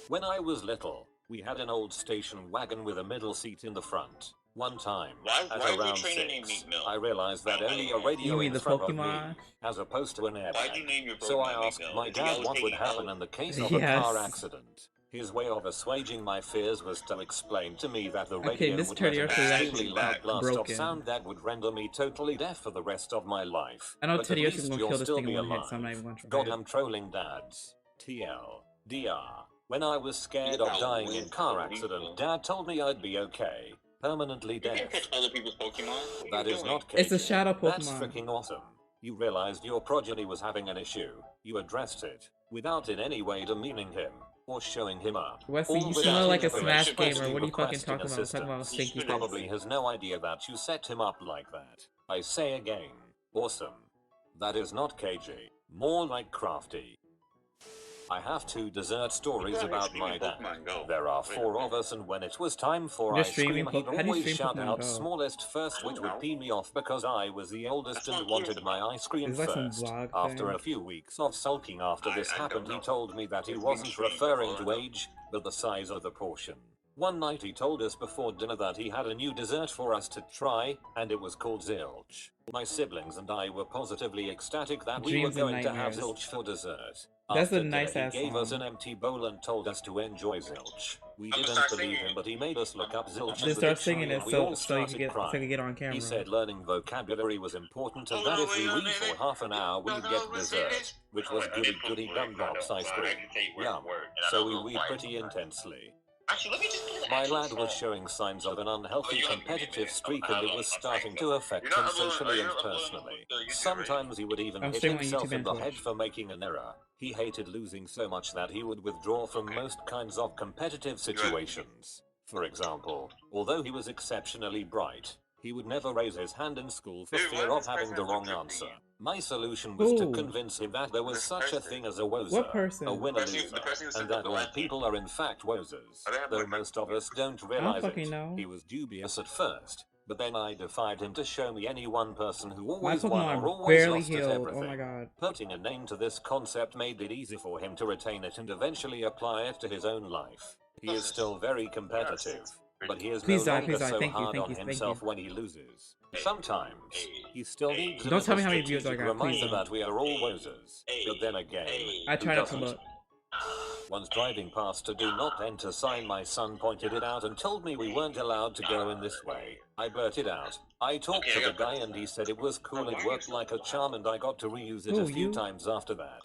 When I was little, we had an old station wagon with a middle seat in the front. One time, Why at are you around training 6, Meek Mill? I realized that only a You radio mean in the front of Pokemon? me, as opposed to an Why'd you airbag. name your So I Pokemon Meek asked Mill? my Is he dad always what would taking happen L? in the case of a Yes. car accident. His way of assuaging my fears was to explain to me that the Okay, radio Miss would let an Teddy Ursa is extremely actually loud blast of broken. sound that would render me totally deaf for the rest of my life. I know But Teddy at Ursa's least gonna you'll kill this still thing be in one hit, so I'm alive. not even gonna try. God, I'm trolling dads. TL. DR. When I was scared of dying in car accident, Dad told me I'd be okay. Permanently You can deaf. catch other people's Pokemon? What That are you is doing? not It's a cagey. shadow That's Pokemon. freaking awesome. You realized your progeny was having an issue. You addressed it, without in any way demeaning him, or showing him up. Wesley, All you without sound like a him Smash requesting gamer. What are you fucking requesting talking about? Talking about assistance. stinky He probably has no idea that you set him up like that. I say again, awesome. That is not cagey. More like crafty. I have 2 dessert stories People are about my streaming dad. Pokemon Go. There are 4 of us, and when it was time for You're ice cream, streaming he'd How do you always stream shout Pokemon out Go? smallest first, which would pee me off because I was the oldest That's and not wanted cute. my ice cream Is that some first. vlog After thing? a few weeks of sulking after this I don't happened, he know. told me that he It's wasn't mainstream, referring that's all to I know. age, but the size of the portion. One night he told us before dinner that he had a new dessert for us to try, and it was called Zilch. My siblings and I were positively ecstatic that we were Dreams and going to have nightmares. Zilch for dessert. That's After a dinner, nice-ass he gave us song. an empty bowl and told us to enjoy Zilch. We I'm gonna didn't start believe singing. him, but he made us look up Zilch Just in the start singing dictionary, it and we so all so you started can get crying. get on camera. He said learning vocabulary was important, and that if we read for half an hour we'd get dessert, which was goody goody gumdrops ice cream. Yum. So we read pretty intensely. Actually, let me just play the My actual lad was song. showing signs of an unhealthy you have competitive Mini streak, Man. and it was starting to affect You're not him uploading- socially you're and uploading personally. the YouTube, right? Sometimes he would even I'm hit streaming on himself YouTube in and the Twitch. head for making an error. He hated losing so much that he would withdraw from most kinds of competitive situations. For example, although he was exceptionally bright, he would never raise his hand in school for Dude, fear why of is having the President wrong Trump answer. tripping? My solution was to Who? convince him that there was This such a person. thing as a wozer, What person? a winner The person who loser, said and the that all last thing. people are in fact wozers. I don't have Though my- most of us don't realize fucking it. know. He was dubious at first, but then I defied him to show me any one person who My always won or Pokemon always barely lost at healed. everything. Oh my god. Putting a name to this concept made it easy for him to retain it and eventually apply it to his own life. He is still very competitive. but he is Please no die, longer please die. so Thank you, hard thank on you, thank himself you. when he loses. Sometimes he still needs a Don't tell me how many little views I strategic got, please reminder don't. that we are all wozers. But then again, I who try not to doesn't? look. Once driving past a do not enter sign, my son pointed it out and told me we weren't allowed to go in this way. I blurted out. I talked to the guy and he said it was cool, it worked like a charm, and I got to reuse it a few times after that.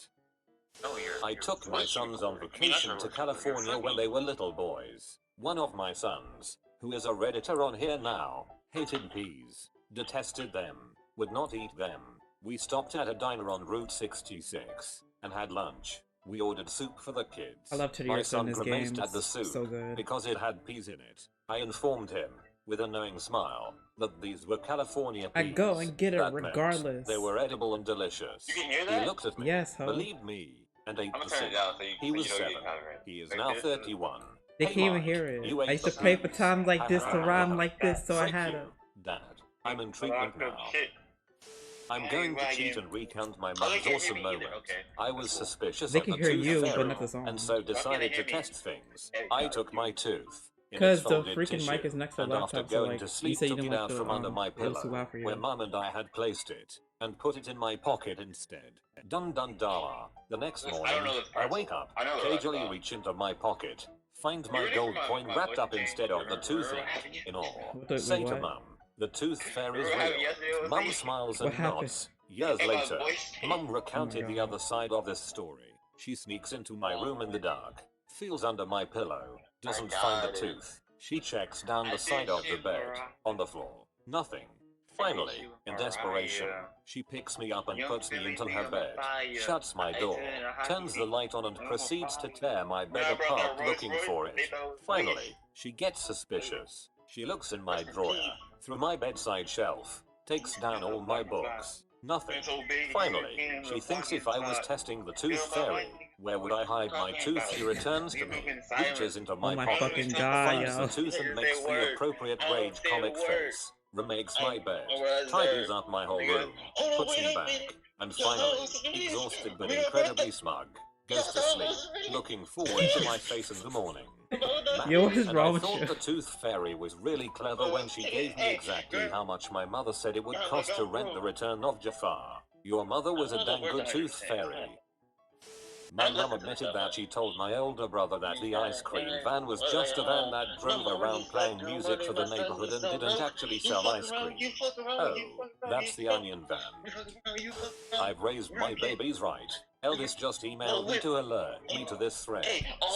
I took my sons on vacation to California when they were little boys. One of my sons, who is a Redditor on here now, hated peas, detested them, would not eat them. We stopped at a diner on Route 66 and had lunch. We ordered soup for the kids. I love Teddy My Ursa in son this grimaced game. at the It's soup so good. because it had peas in it. I informed him, with a knowing smile, that these were California peas. I go and get it That meant regardless. they were edible and delicious. You can hear that? He looked at me, Yes, ho. believed me, and ate I'm the gonna turn soup. it down so you, He was so you know 7. you have it. He is Like now this? 31. They Hey, can't even Mike, hear it. you ate I used to the pray for peas. times like this to rhyme like this, so I Frick had you, it. Dad, I'm in treatment now. I'm going to cheat and recount my Oh, they mum's can't hear awesome me either, moment. okay. I was suspicious They of can the hear tooth you, fairy, but not the song. and so decided to hear me. test things. There you I go. took my tooth in Because its the folded freaking tissue, mic is next to the and after laptop, so going like, to you sleep, said you took didn't it like out the, from under my it was too pillow, loud for you. where Mum and I had placed it, and put it in my pocket instead. Dun dun da. The next I don't morning, know the I parts. wake up, I know the cagily rest, reach into my pocket, find You my ready for gold my- coin my wrapped voice up change? instead of the Remember tooth what happened in all. What Say to what? Mum, the tooth fairy's Remember what happened real. yesterday with Mum me? smiles What and happened? nods. Years Hey, my later, voice changed. Mum recounted the God. other side of this story. She sneaks into my room in the dark, feels under my pillow, doesn't find the got it. tooth. She checks down I the side did of the shit, bed, Mariah. on the floor. Nothing. Finally, shit, in Mariah. desperation, she picks me up and Young puts me Billy into be her on my bed, fire. shuts my I door, did a happy turns the beat. light on and I'm on proceeds to fire. tear my bed Nah, brother, apart Rolls looking Royce, for it. they know- Finally, she gets suspicious. She looks in my drawer, through my bedside shelf, takes down all my books. Nothing. Finally, she thinks if I was testing the tooth fairy, where would I hide my tooth? She returns to me, reaches into my my pocket, fucking God, finds yo. the tooth and makes the appropriate rage comic face, remakes my bed, tidies up my whole room, puts me back, and finally, exhausted but incredibly smug, goes to sleep, looking forward to my face in the morning. Yo, what is And wrong I with thought you? the tooth fairy was really clever when she gave me exactly how much my mother said it would cost to rent the return of Jafar. Your mother was a dang good tooth fairy. My mum admitted that she told my older brother that the ice cream van was just a van that drove around playing music for the neighborhood and didn't actually sell ice cream. Oh, that's the onion van. I've raised my babies right. Eldest just emailed me to alert me to this thread.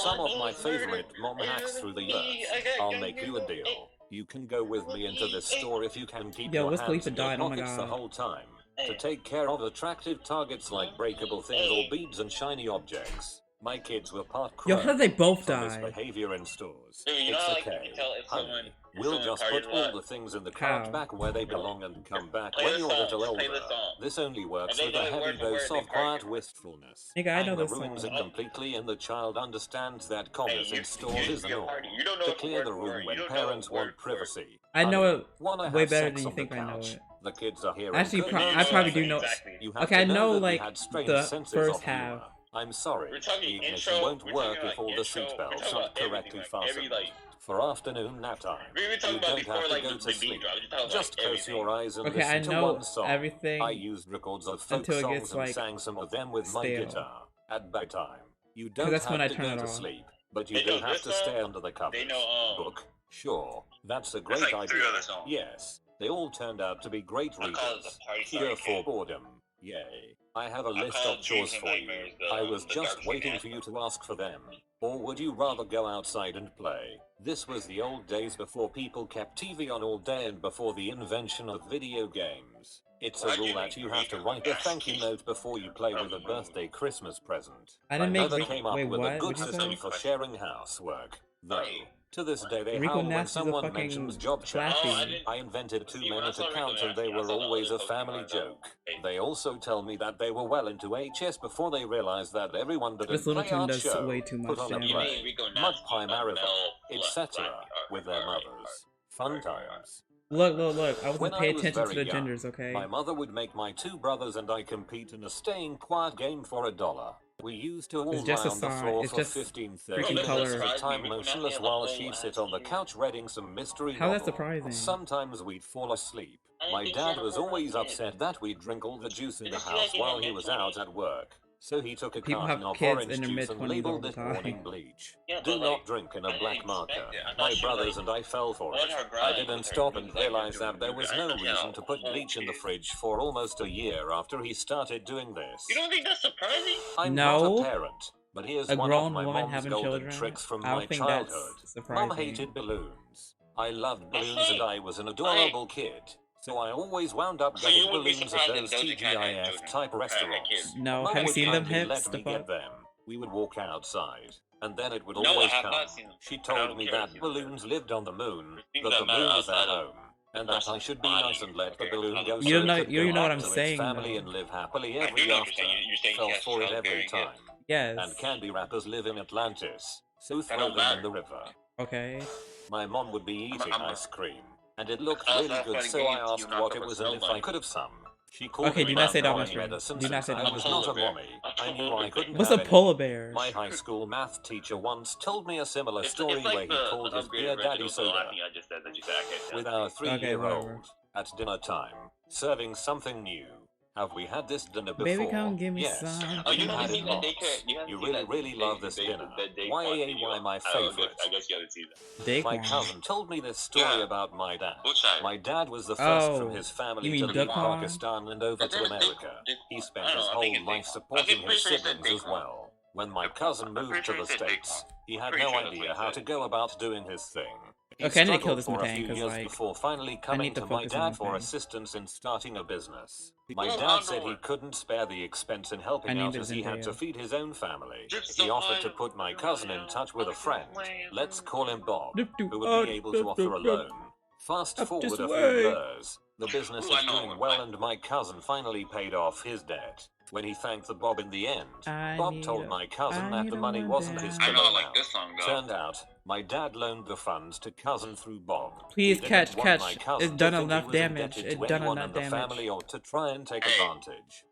Some of my favorite mom hacks through the years. I'll make you a deal. You can go with me into this store if you can keep Yo, your what's hands in Khalifa your died? Oh my pockets the God. whole time. To take care of attractive targets like breakable things or beads and shiny objects. My kids were part Yo, crow how did they both for die? misbehavior in stores. Dude, you know It's how, like, you okay, can tell if honey. someone- if We'll someone just put targeted all what? the things in the cart How? back where they belong and come back Play when the you're a song, little just play older. the song. This only works And with they a know it heavy word for word, dose they of quiet target. wistfulness. Nigga, I know Anger this ruins song. it completely and the child understands that Hey, commerce you- in stores is the you're norm. party. You don't know To it clear word the for room word. when You don't know parents it want word for word. privacy. I know Honey, it wanna way have better sex than you on the think I know couch? it. The kids are here. Actually, and I probably do know. Exactly. You have Okay, to I know, that we like, had strange the senses first of humor. half. I'm sorry, We're talking the ignition intro, won't we're work talking if all the intro, seat we're belts talking aren't about everything, correctly like, every, fastened. like- For afternoon nap time, We were you talking about don't before, have to like, go the to beat sleep. drop. You're talking about, Just like, close your everything. eyes and Okay, I listen to know one song. everything I used records of folk until it songs gets, and like, sang some of them with my stale. guitar. At bedtime, you don't that's have when I to turn go it to off. sleep, but you They do know have this to song, stay under the covers. they know, Book, sure, that's a There's great like 3 idea. other songs. Yes, they all turned out to be great I call it readers. the party Cure song. for boredom. Yay. I have a I list call of chores Dreams and for you. Nightmares I was the just dark waiting skin for you to ask for them. Or would you rather go outside and play? This was the old days before people kept TV on all day and before the invention of video games. It's a Why'd rule you that you make have to me write a ask thank you you? note before you play with a birthday Christmas present. I didn't My make mother Rico- came up wait, with what? a good What'd you system say? for sharing housework. Though, to this day they Rico howl when Nasty's a someone fucking mentions job chat. Flappy. I invented 2 See, when I minute saw Rico accounts and they Nasty, I were saw the always a other family Pokemon, joke. hey. They also tell me that they were well into HS before they realized that everyone didn't This little play tune art does show, way too put much on a damage. You play, mean Rico mud Nasty, pie marathon, Mel, etc. Black, with their mothers. Fun times. Look, look, look. I When wasn't I paying was attention to very the young, genders, okay? my mother would make my 2 brothers and I compete in a staying quiet game for $1. We used to all It's just lie a on the sign. floor It's for just 15-30 freaking minutes color. at a time motionless while she'd sit on the couch reading some mystery How's that novel. surprising? Sometimes we'd fall asleep. I My think she dad had a was whole always bunch of upset that we'd drink all the juice in Did the you see that house she while had he was mid-20s? out at work. So he took a People carton have of kids orange in their juice and mid-20s all labeled the it time. warning bleach. Yeah, Do but, not like, drink in I a didn't black expect marker. it. I thought My she, brothers like, and I fell for let it. her I grind didn't with her stop food, and like, realize doing that there food. was I no thought she had reason a to put whole bleach in the kid. fridge for almost a year after he started doing this. You don't think that's surprising? I'm No. not a parent, but here's A one of grown my woman mom's having golden children? tricks from I don't my think childhood. that's surprising. Mom hated balloons. I loved balloons and I was an adorable kid. So I always wound up So you getting would be balloons at surprised those if Doja Cat had TGIF children. type Had restaurants. kids. No, Mom have you would seen them kindly hips? let The me get fuck? them. We would walk outside, and then it would No, I always have come. not seen them. She But I told don't me care that if you don't. balloons lived on the moon, Things that that the matter moon was their outside of home, and that I should be body. nice and let the Okay. balloon go You so don't it know- could you go know what back I'm to its saying, family though. and live happily I do ever know what after. you're saying. You're saying Fell she has for it strong every very good. time. Yes. And candy wrappers live in Atlantis, so throw don't them in matter. the river. Okay. My mom would be eating I'm a- ice cream, and it looked Also, really that's good, funny so games, I you asked knock what up it a was and if I snowball. could have some. She called Okay, me do not say that on mommy stream. medicine Do not since say that I on was stream. not a Polar bear. mommy. I knew I couldn't What's have a any. polar bear? My high school math teacher once told me a similar story It's like where he the called his upgraded beer version daddy of the last soda. thing I just said that you said I can't With tell. our Okay, 3-year-old whatever. at dinner time, serving something new. Have we had this dinner before? Baby, come give me Yes. some. Oh, you You've haven't had it seen that lots. daycare? You haven't You seen really, that really love this day- dinner. that day YAA, video? why my I favorite. guess you haven't seen that. My Daquan. cousin told me this story Yeah. about my dad. Which side? My dad was the first from Oh, his family you mean to leave Daquan? Pakistan and over That's to it, America. Dick- He I spent don't his know, I think whole it's life Dick- supporting I'm pretty his sure it's siblings as Dick- well. When my cousin I'm moved pretty to sure the it's Dick- States, he had pretty no sure that's idea what how he to said. go about doing his thing. He Okay, I need to kill struggled this for a Mutang, few 'cause, years like, before finally I coming need to to my focus on dad my for thing. assistance in starting a business. My Well, dad I'll said go he with- couldn't spare the expense in I helping need out this as he had to Zendaya. feed his own family. Just He so offered to I- put my cousin in touch with a friend, let's call him Bob, Doop, doop, who would oh, be able to doop, offer a doop, doop. loan. Fast Up forward this a few way. years, the business Ooh, I is know doing one. well and my cousin finally paid off his debt. When he thanked the Bob in the end, I Bob need told a- my cousin I that need the a money one wasn't his to down. I know, loan like out. this song, though. Turned out, my dad loaned the funds to cousin through Bob. Please He didn't catch, want catch. my cousin It's to done think he enough was damage. indebted It's to done anyone enough in the damage. family or to try and take Hey. advantage.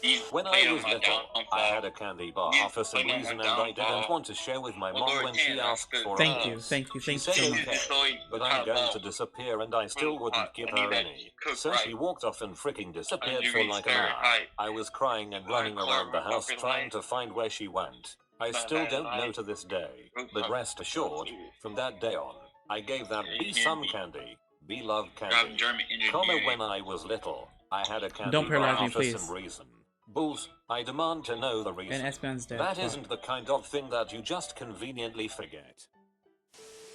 He's When playing I on was my little, downfall. I had a candy bar He's for some playing on reason my and I didn't downfall. want to share with my Well, mom Lord when she Ken, asked that's for a good. Thank you, piece. thank you, She thank you said so You much. okay, destroyed but the I'm top going ball. to disappear and I still wouldn't give I need her that any. cooked So she right. walked off and freaking disappeared you for reach like an very hour. high. I was crying and running around the house trying to find where she went. I still don't know to this day, but rest assured, from that day on, I gave that bee some candy. Bee loved candy. German Comment when I was little, I had a candy Don't paralyze bar me, for please. some reason. Bulls, I demand to know the And reason. Espion's dead. That Fuck. isn't the kind of thing that you just conveniently forget.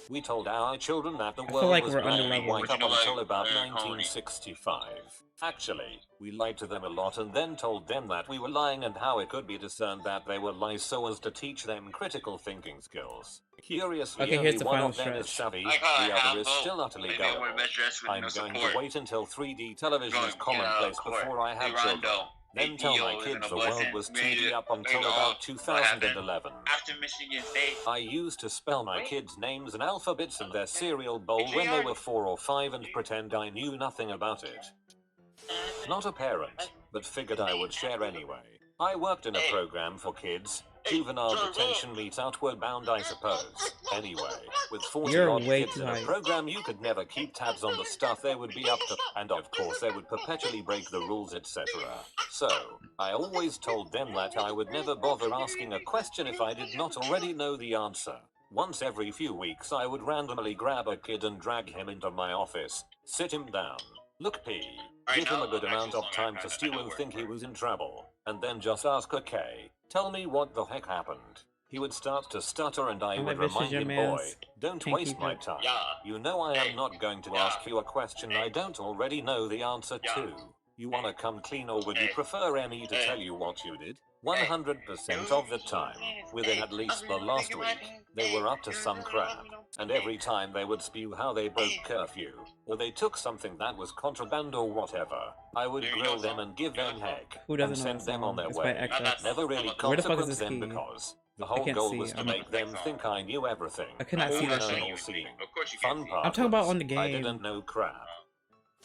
We told our children that the feel world like was we're black and under-leveled. white But you up know what, until about Tony? 1965. Actually, we lied to them a lot and then told them that we were lying and how it could be discerned that they were lies so as to teach them critical thinking skills. Curiously, Okay, only here's the one final of them is stretch. savvy, I call it the other half is vote. still utterly Maybe I gullible. would best dress with I'm no going support. to wait until 3D television is Going, commonplace court. before I have Hey, children. Rondo. Then tell my ATO is kids in a the world blessing. was We 2D up until go, about what 2011. After Michigan State, I used to spell my kids' names and alphabets in their cereal bowl when they were 4 or 5 and pretend I knew nothing about it. Not a parent, but figured I would share anyway. I worked in a program for kids. Juvenile detention meets Outward Bound, I suppose. Anyway, with 40 You're odd way kids too in a hype. program, you could never keep tabs on the stuff they would be up to, and of course they would perpetually break the rules, etc. So, I always told them that I would never bother asking a question if I did not already know the answer. Once every few weeks I would randomly grab a kid and drag him into my office, sit him down, look P, give him a good amount of time to stew and think he was in trouble, and then just ask, okay, tell me what the heck happened. He would start to stutter and I I'm would like, this is remind your him, man's boy, don't pinky waste my grip. time. Yeah. You know I am not going to ask you a question I don't already know the answer to. You wanna come clean or would you prefer me to tell you what you did? 100% of the time, within at least the last week, they were up to some crap. And every time they would spew how they broke curfew, or they took something that was contraband or whatever, I would grill them and give them heck, Who and doesn't know send that them on song? their It's by way. XX. Never really Where the fuck is consequence this them key? because the whole can't goal see. was to I'm make them think I knew everything. I cannot see that All shit. in all seeing. Of course you Fun can't see. part I'm talking about was, on the I game. didn't know crap.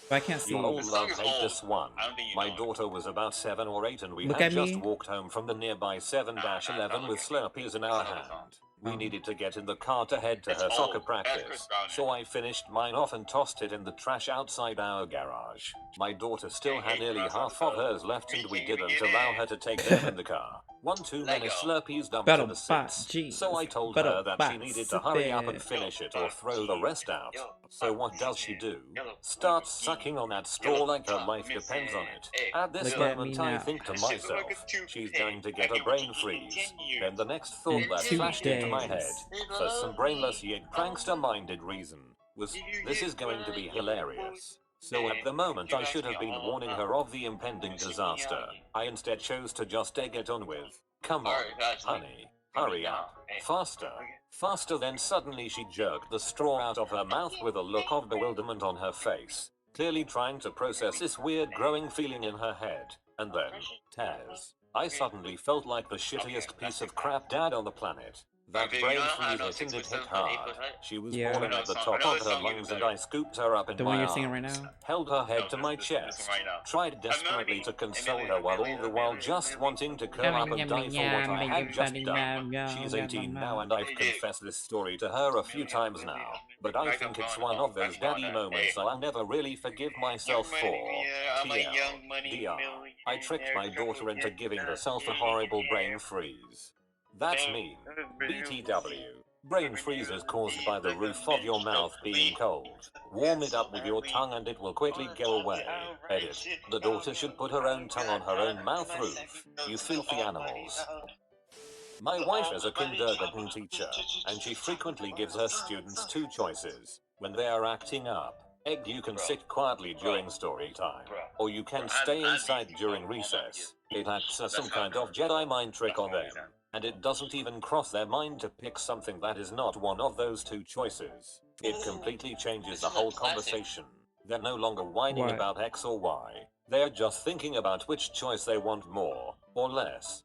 But I can't see. You all The song love is hate old. this one. I don't think you My know it. daughter was about 7 or 8 and we Look had at just me. walked home from the nearby 7-Eleven with Slurpees in our hand. We needed to get in the car to head to It's her old. soccer That's practice, Chris Brown. so I finished mine off and tossed it in the trash outside our garage. My daughter still had nearly half of hers left and we didn't allow her to take them in the car. One too many Slurpees dumped in the seats, so I told her that she needed to hurry up and finish it or throw the rest out. So what does she do? Starts sucking on that straw like her life depends on it. At this Look at moment me I now. think to myself, she's going to get a brain freeze. Then the next thought In that 2 flashed into my days. head, for some brainless yet prankster-minded reason, was this is going to be hilarious. So at the moment I should have been warning her of the impending disaster. I instead chose to just egg it on with, "Come on, honey, hurry up, faster, faster." Then suddenly she jerked the straw out of her mouth with a look of bewilderment on her face, clearly trying to process this weird growing feeling in her head. And then, Taz, I suddenly felt like the shittiest piece of crap dad on the planet. That brain freeze hit and it hit hard. She was Yeah. bawling at the top of her lungs and I scooped her up in The my one you're singing right arms, now? held her head to my this chest, one right now. tried desperately to console her while all the while just wanting to curl up and die for what I had just done. She's 18 now and I've confessed this story to her a few times now, but I think it's one of those daddy moments I'll never really forgive myself for. TLDR, I tricked my daughter into giving herself a horrible brain freeze. That's mean. BTW. Brain freeze is caused by the roof of your mouth being cold. Warm it up with your tongue and it will quickly go away. Edit. The daughter should put her own tongue on her own mouth roof. You filthy animals. My wife is a kindergarten teacher, and she frequently gives her students two choices. When they are acting up, egg, you can sit quietly during story time, or you can stay inside during recess. It acts as some kind of Jedi mind trick on them, and it doesn't even cross their mind to pick something that is not one of those two choices. It completely changes the whole conversation. They're no longer whining What? about X or Y. They're just thinking about which choice they want more, or less.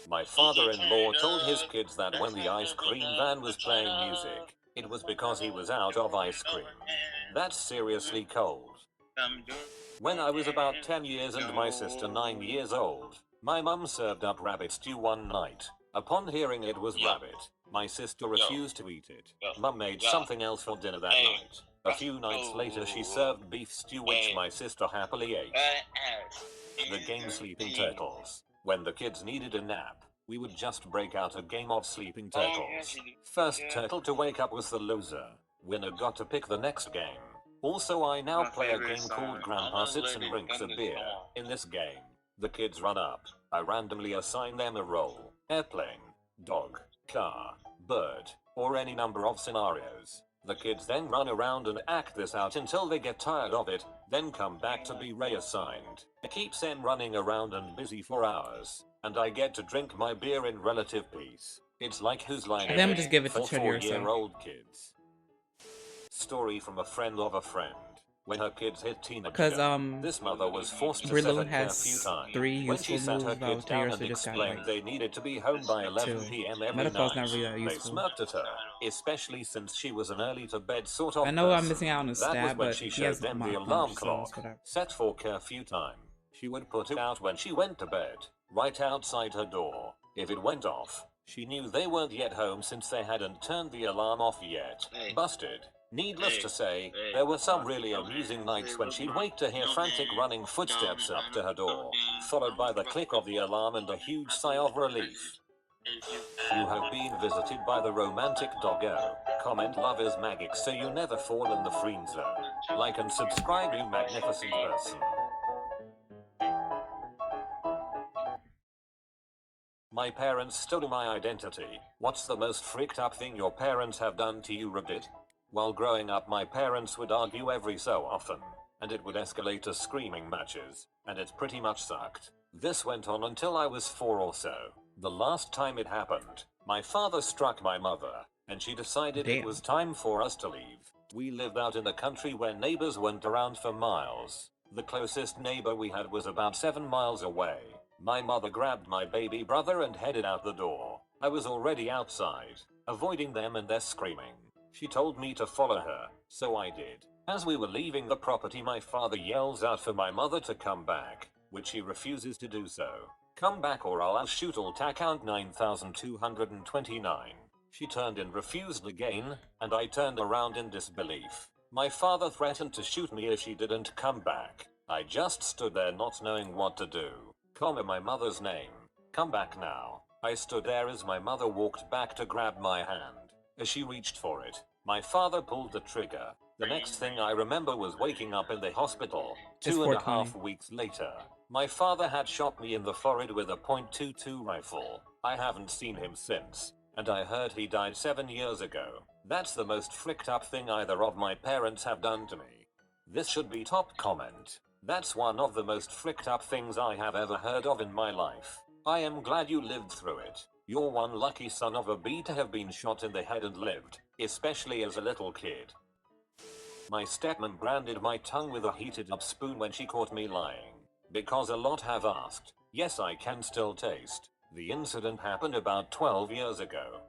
My father-in-law told his kids that when the ice cream van was playing music, it was because he was out of ice cream. That's seriously cold. When I was about 10 years and my sister 9 years old, my mum served up rabbit stew one night. Upon hearing it was rabbit, my sister refused to eat it. Mum made something else for dinner that night. A few nights later she served beef stew which my sister happily ate. The game Sleeping Turtles. When the kids needed a nap, we would just break out a game of Sleeping Turtles. First turtle to wake up was the loser. Winner got to pick the next game. Also, I now play a game called Grandpa Sits and Drinks a Beer. In this game, the kids run up. I randomly assign them a role: airplane, dog, car, bird, or any number of scenarios. The kids then run around and act this out until they get tired of it, then come back to be reassigned. It keeps them running around and busy for hours, and I get to drink my beer in relative peace. It's like Whose Line Is Then It? just give it to For Teddy or so. 4-year-old kids. Story from a friend of a friend. When her kids hit teenage Because this mother was forced to Brilu set a has curfew time. 3 When she useful sat her moves. I kids would tell down you, and so just got explained like they needed to be home by 11 2. p.m. every Metapod's night, not really that they useful. smirked at her, especially since she was an early to bed sort of I know I'm person. missing out on a That was stat, when but she he showed has them my the alarm punch, so clock it's whatever. set for curfew time. She would put it out when she went to bed, right outside her door. If it went off, she knew they weren't yet home since they hadn't turned the alarm off yet. Busted. Needless to say, there were some really amusing nights when she'd wake to hear frantic running footsteps up to her door, followed by the click of the alarm and a huge sigh of relief. You have been visited by the romantic doggo. Comment love is magic so you never fall in the friend zone. Like and subscribe, you magnificent person. My parents stole my identity. What's the most freaked up thing your parents have done to you, Reddit? While growing up, my parents would argue every so often, and it would escalate to screaming matches, and it pretty much sucked. This went on until I was 4 or so. The last time it happened, my father struck my mother, and she decided it Damn. was time for us to leave. We lived out in the country where neighbors weren't around for miles. The closest neighbor we had was about 7 miles away. My mother grabbed my baby brother and headed out the door. I was already outside, avoiding them and their screaming. She told me to follow her, so I did. As we were leaving the property, my father yells out for my mother to come back, which she refuses to do so. Come back or I'll shoot. Alt account 9229. She turned and refused again, and I turned around in disbelief. My father threatened to shoot me if she didn't come back. I just stood there not knowing what to do. Call my mother's name. Come back now. I stood there as my mother walked back to grab my hand. As she reached for it, my father pulled the trigger. The next thing I remember was waking up in the hospital. It's 2.5 420. weeks later, my father had shot me in the forehead with a .22 rifle. I haven't seen him since, and I heard he died 7 years ago. That's the most fricked up thing either of my parents have done to me. This should be top comment. That's one of the most fricked up things I have ever heard of in my life. I am glad you lived through it. You're one lucky son of a bee to have been shot in the head and lived, especially as a little kid. My stepmom branded my tongue with a heated up spoon when she caught me lying. Because a lot have asked. Yes, I can still taste. The incident happened about 12 years ago.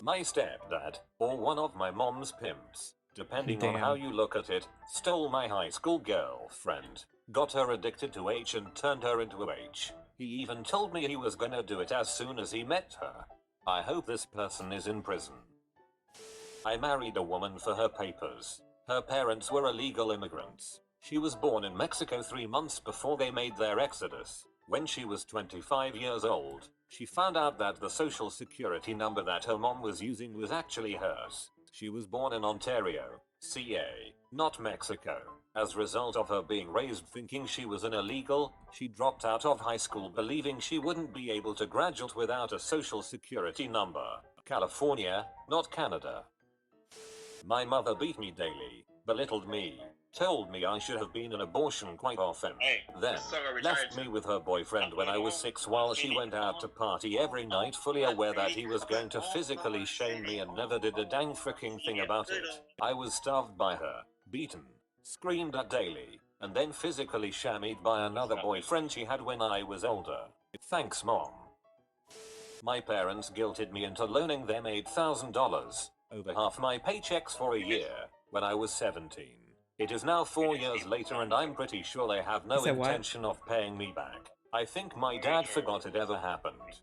My stepdad, or one of my mom's pimps, depending on Damn. how you look at it, stole my high school girlfriend, got her addicted to H and turned her into H. He even told me he was gonna do it as soon as he met her. I hope this person is in prison. I married a woman for her papers. Her parents were illegal immigrants. She was born in Mexico 3 months before they made their exodus. When she was 25 years old, she found out that the social security number that her mom was using was actually hers. She was born in Ontario, CA, not Mexico. As a result of her being raised thinking she was an illegal, she dropped out of high school believing she wouldn't be able to graduate without a social security number. California, not Canada. My mother beat me daily, belittled me, told me I should have been an abortion quite often, Hey, then this sucker left retired. me with her boyfriend when I was 6 while she went out to party every night, fully aware that he was going to physically shame me and never did a dang freaking thing about it. I was starved by her, beaten, screamed at daily, and then physically shammied by another boyfriend she had when I was older. Thanks, Mom. My parents guilted me into loaning them $8,000, over half my paychecks for a year, when I was 17. It is now 4 years later and I'm pretty sure they have no You said what? intention of paying me back. I think my dad forgot it ever happened.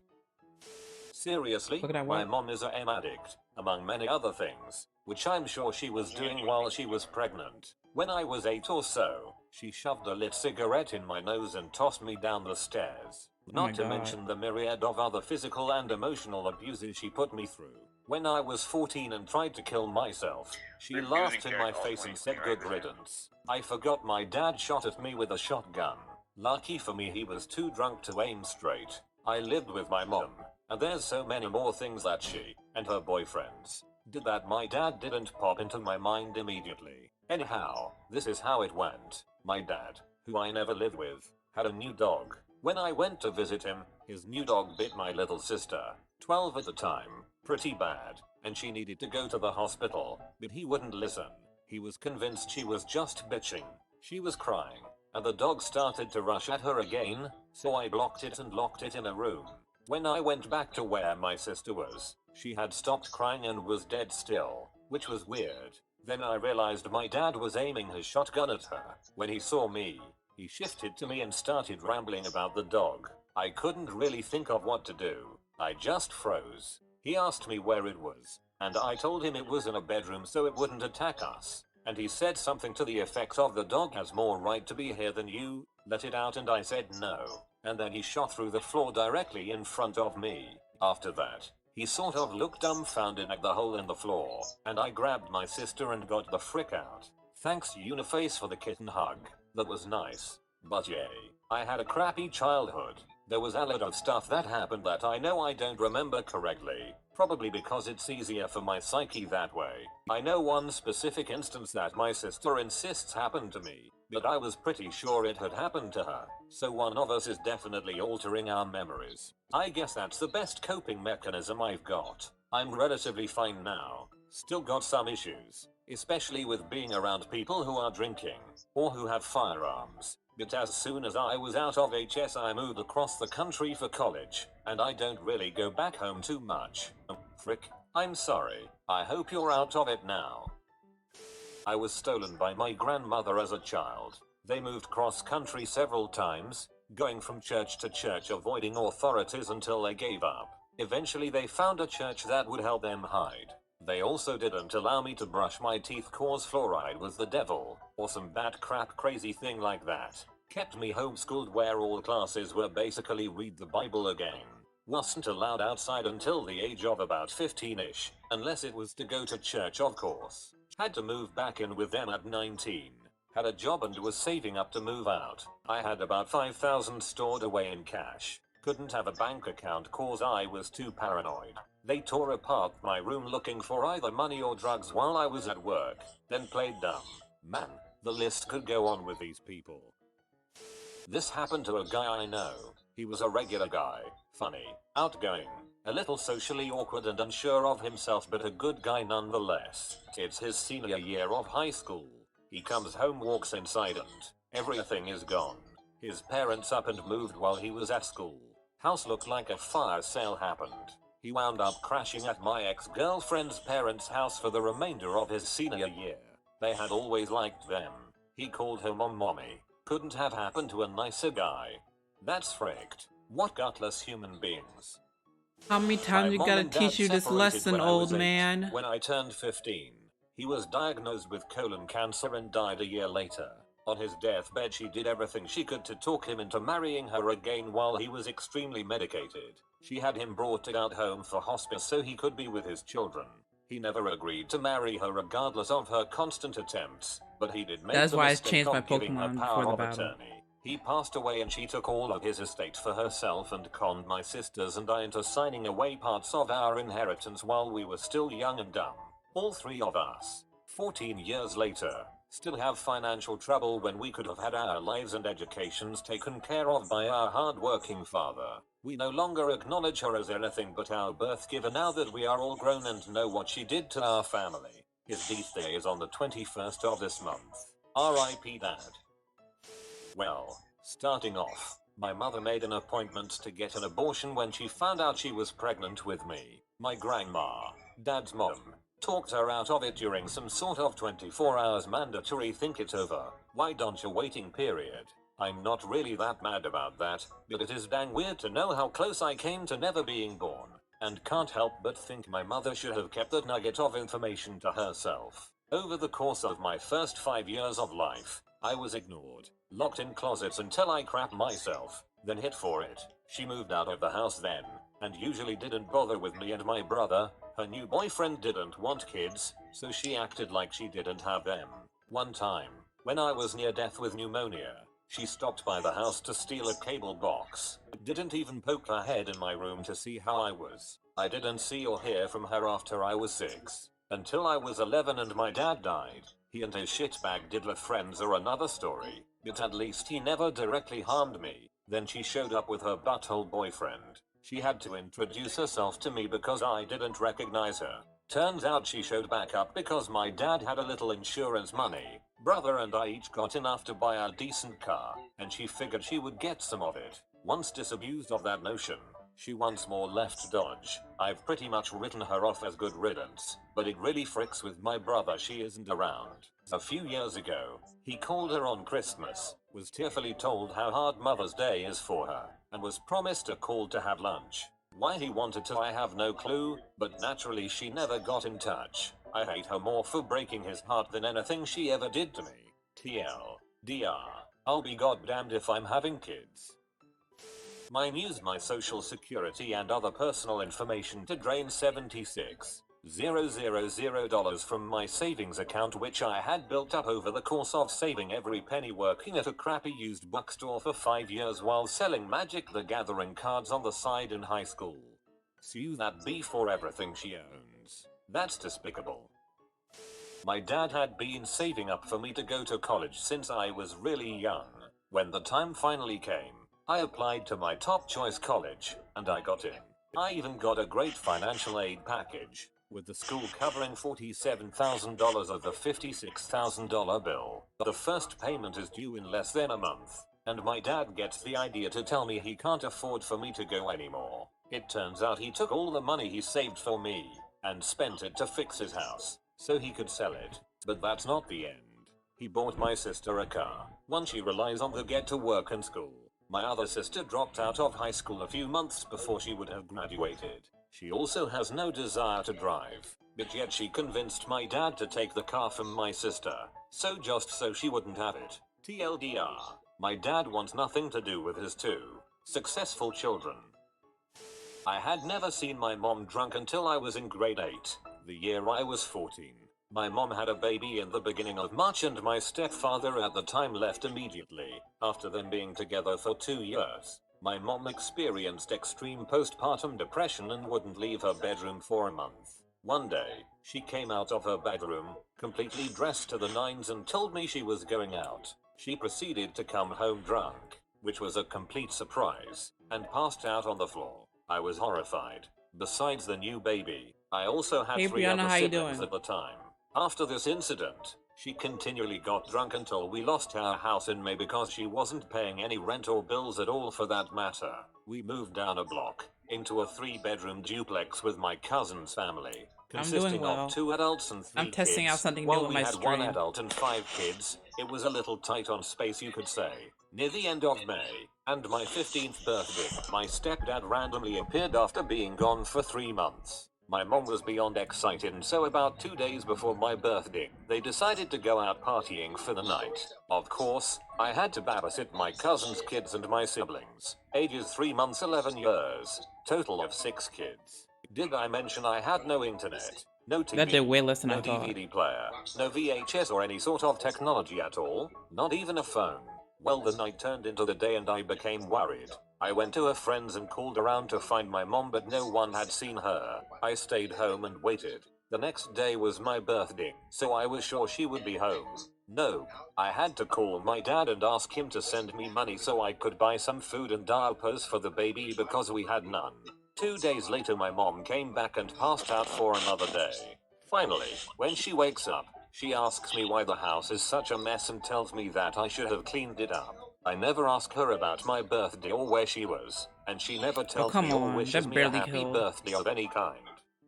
Seriously, Look at that my what? mom is a M addict, among many other things, which I'm sure she was doing while she was pregnant. When I was 8 or so, she shoved a lit cigarette in my nose and tossed me down the stairs. Oh my Not to God. mention the myriad of other physical and emotional abuses she put me through. When I was 14 and tried to kill myself, she They're laughed using in my their face and said right good there. riddance. I forgot my dad shot at me with a shotgun. Lucky for me he was too drunk to aim straight. I lived with my mom, and there's so many more things that she and her boyfriends did that my dad didn't pop into my mind immediately. Anyhow, this is how it went. My dad, who I never lived with, had a new dog. When I went to visit him, his new dog bit my little sister, 12 at the time, pretty bad, and she needed to go to the hospital, but he wouldn't listen. He was convinced she was just bitching. She was crying, and the dog started to rush at her again, so I blocked it and locked it in a room. When I went back to where my sister was, she had stopped crying and was dead still, which was weird. Then I realized my dad was aiming his shotgun at her. When he saw me, he shifted to me and started rambling about the dog. I couldn't really think of what to do. I just froze. He asked me where it was, and I told him it was in a bedroom so it wouldn't attack us. And he said something to the effect of the dog has more right to be here than you, let it out, and I said no. And then he shot through the floor directly in front of me. After that, he sort of looked dumbfounded at the hole in the floor, and I grabbed my sister and got the frick out. Thanks Uniface for the kitten hug. That was nice. But yay, I had a crappy childhood. There was a lot of stuff that happened that I know I don't remember correctly, probably because it's easier for my psyche that way. I know one specific instance that my sister insists happened to me, but I was pretty sure it had happened to her, so one of us is definitely altering our memories. I guess that's the best coping mechanism I've got. I'm relatively fine now, still got some issues, especially with being around people who are drinking, or who have firearms. But as soon as I was out of HS I moved across the country for college, and I don't really go back home too much. Frick, I'm sorry, I hope you're out of it now. I was stolen by my grandmother as a child. They moved cross country several times, going from church to church avoiding authorities until they gave up. Eventually they found a church that would help them hide. They also didn't allow me to brush my teeth cause fluoride was the devil, or some bad crap crazy thing like that. Kept me homeschooled where all classes were basically read the Bible again. Wasn't allowed outside until the age of about 15ish, unless it was to go to church of course. Had to move back in with them at 19. Had a job and was saving up to move out. I had about 5,000 stored away in cash. Couldn't have a bank account cause I was too paranoid. They tore apart my room looking for either money or drugs while I was at work, then played dumb. Man, the list could go on with these people. This happened to a guy I know. He was a regular guy, funny, outgoing, a little socially awkward and unsure of himself but a good guy nonetheless. It's his senior year of high school. He comes home, walks inside and everything is gone. His parents up and moved while he was at school. House looked like a fire sale happened. He wound up crashing at my ex-girlfriend's parents' house for the remainder of his senior year. They had always liked them. He called her mommy. Couldn't have happened to a nicer guy. That's fricked. What gutless human beings. How many times you gotta teach you this lesson, old man? When I turned 15, he was diagnosed with colon cancer and died a year later. On his deathbed she did everything she could to talk him into marrying her again while he was extremely medicated. She had him brought out home for hospice so he could be with his children. He never agreed to marry her regardless of her constant attempts, but he did make That's the why I mistake changed my of giving her Pokemon power before the of battle. attorney. He passed away and she took all of his estate for herself and conned my sisters and I into signing away parts of our inheritance while we were still young and dumb. All three of us, 14 years later, still have financial trouble when we could have had our lives and educations taken care of by our hard-working father. We no longer acknowledge her as anything but our birth giver now that we are all grown and know what she did to our family. His death day is on the 21st of this month. R.I.P. Dad. Well, starting off, my mother made an appointment to get an abortion when she found out she was pregnant with me. My grandma, Dad's mom, talked her out of it during some sort of 24 hours mandatory think it over, why don't you waiting period. I'm not really that mad about that, but it is dang weird to know how close I came to never being born, and can't help but think my mother should have kept that nugget of information to herself. Over the course of my first 5 years of life, I was ignored, locked in closets until I crapped myself, then hit for it. She moved out of the house then, and usually didn't bother with me and my brother. Her new boyfriend didn't want kids, so she acted like she didn't have them. One time, when I was near death with pneumonia, she stopped by the house to steal a cable box. Didn't even poke her head in my room to see how I was. I didn't see or hear from her after I was 6. Until I was 11 and my dad died. He and his shitbag diddler friends are another story, but at least he never directly harmed me. Then she showed up with her butthole boyfriend. She had to introduce herself to me because I didn't recognize her. Turns out she showed back up because my dad had a little insurance money. Brother and I each got enough to buy a decent car, and she figured she would get some of it. Once disabused of that notion, she once more left Dodge. I've pretty much written her off as good riddance, but it really fricks with my brother she isn't around. A few years ago, he called her on Christmas, was tearfully told how hard Mother's Day is for her, and was promised a call to have lunch. Why he wanted to I have no clue, but naturally she never got in touch. I hate her more for breaking his heart than anything she ever did to me. TL. DR. I'll be goddamned if I'm having kids. Mine used my social security and other personal information to drain $76,000 from my savings account which I had built up over the course of saving every penny working at a crappy used bookstore for 5 years while selling Magic the Gathering cards on the side in high school. Sue that B for everything she owns. That's despicable. My dad had been saving up for me to go to college since I was really young. When the time finally came, I applied to my top choice college, and I got in. I even got a great financial aid package, with the school covering $47,000 of the $56,000 bill. The first payment is due in less than a month, and my dad gets the idea to tell me he can't afford for me to go anymore. It turns out he took all the money he saved for me, and spent it to fix his house so he could sell it. But that's not the end. He bought my sister a car, one she relies on to get to work and school. My other sister dropped out of high school a few months before she would have graduated. She also has no desire to drive, but yet she convinced my dad to take the car from my sister, just so she wouldn't have it. TLDR, my dad wants nothing to do with his two successful children. I had never seen my mom drunk until I was in grade 8, the year I was 14. My mom had a baby in the beginning of March and my stepfather at the time left immediately, after them being together for 2 years. My mom experienced extreme postpartum depression and wouldn't leave her bedroom for a month. One day, she came out of her bedroom, completely dressed to the nines and told me she was going out. She proceeded to come home drunk, which was a complete surprise, and passed out on the floor. I was horrified. Besides the new baby, I also had Hey, 3 Brianna, other how you siblings doing? at the time. After this incident, she continually got drunk until we lost our house in May because she wasn't paying any rent or bills at all for that matter. We moved down a block, into a 3-bedroom duplex with my cousin's family, I'm consisting doing well. of 2 adults and 3 I'm testing kids. out something new While on we my had 1 stream. adult and 5 kids, it was a little tight on space, you could say. Near the end of May, and my 15th birthday, my stepdad randomly appeared after being gone for 3 months. My mom was beyond excited, and so about 2 days before my birthday, they decided to go out partying for the night. Of course, I had to babysit my cousin's kids and my siblings, ages 3 months 11 years, total of 6 kids. Did I mention I had no internet, no TV, That did way less than no I thought. DVD player, no VHS or any sort of technology at all, not even a phone? Well, the night turned into the day and I became worried. I went to her friends and called around to find my mom, but no one had seen her. I stayed home and waited. The next day was my birthday, so I was sure she would be home. No, I had to call my dad and ask him to send me money so I could buy some food and diapers for the baby because we had none. 2 days later my mom came back and passed out for another day. Finally, when she wakes up, she asks me why the house is such a mess and tells me that I should have cleaned it up. I never ask her about my birthday or where she was, and she never tells come me or on, wishes that me a barely happy killed. birthday of any kind.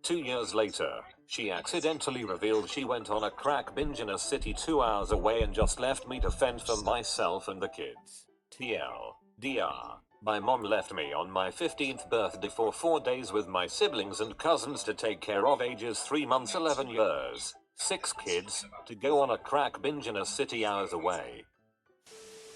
2 years later, she accidentally revealed she went on a crack binge in a city 2 hours away and just left me to fend for myself and the kids. TLDR. My mom left me on my 15th birthday for 4 days with my siblings and cousins to take care of, ages 3 months 11 years, 6 kids, to go on a crack binge in a city hours away.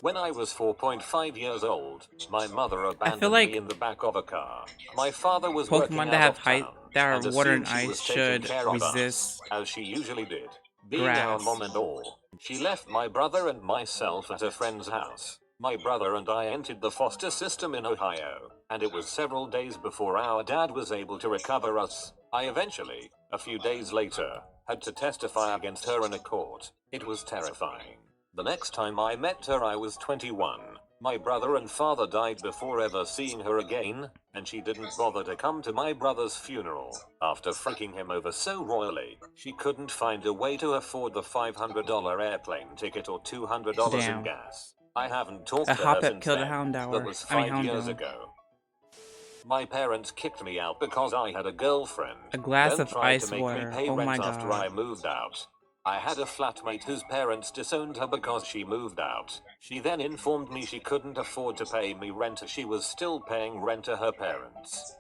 When I was 4.5 years old, my mother abandoned like me in the back of a car. My father was working Pokemon out that have of height town, that are and water and assumed she ice was taking should care of us, resist as she usually did. Being our grass. mom and all, she left my brother and myself at a friend's house. My brother and I entered the foster system in Ohio, and it was several days before our dad was able to recover us. I eventually, a few days later, had to testify against her in a court. It was terrifying. The next time I met her I was 21. My brother and father died before ever seeing her again, and she didn't bother to come to my brother's funeral. After freaking him over so royally, she couldn't find a way to afford the $500 airplane ticket or $200 in Damn. gas. I haven't talked A to her Hoppip since killed a then. Houndour. That was I mean 5 years Houndour. ago. My parents kicked me out because I had a girlfriend. A glass Then of tried ice to make water. me pay Oh rent my after god. I moved out. I had a flatmate whose parents disowned her because she moved out. She then informed me she couldn't afford to pay me rent as she was still paying rent to her parents.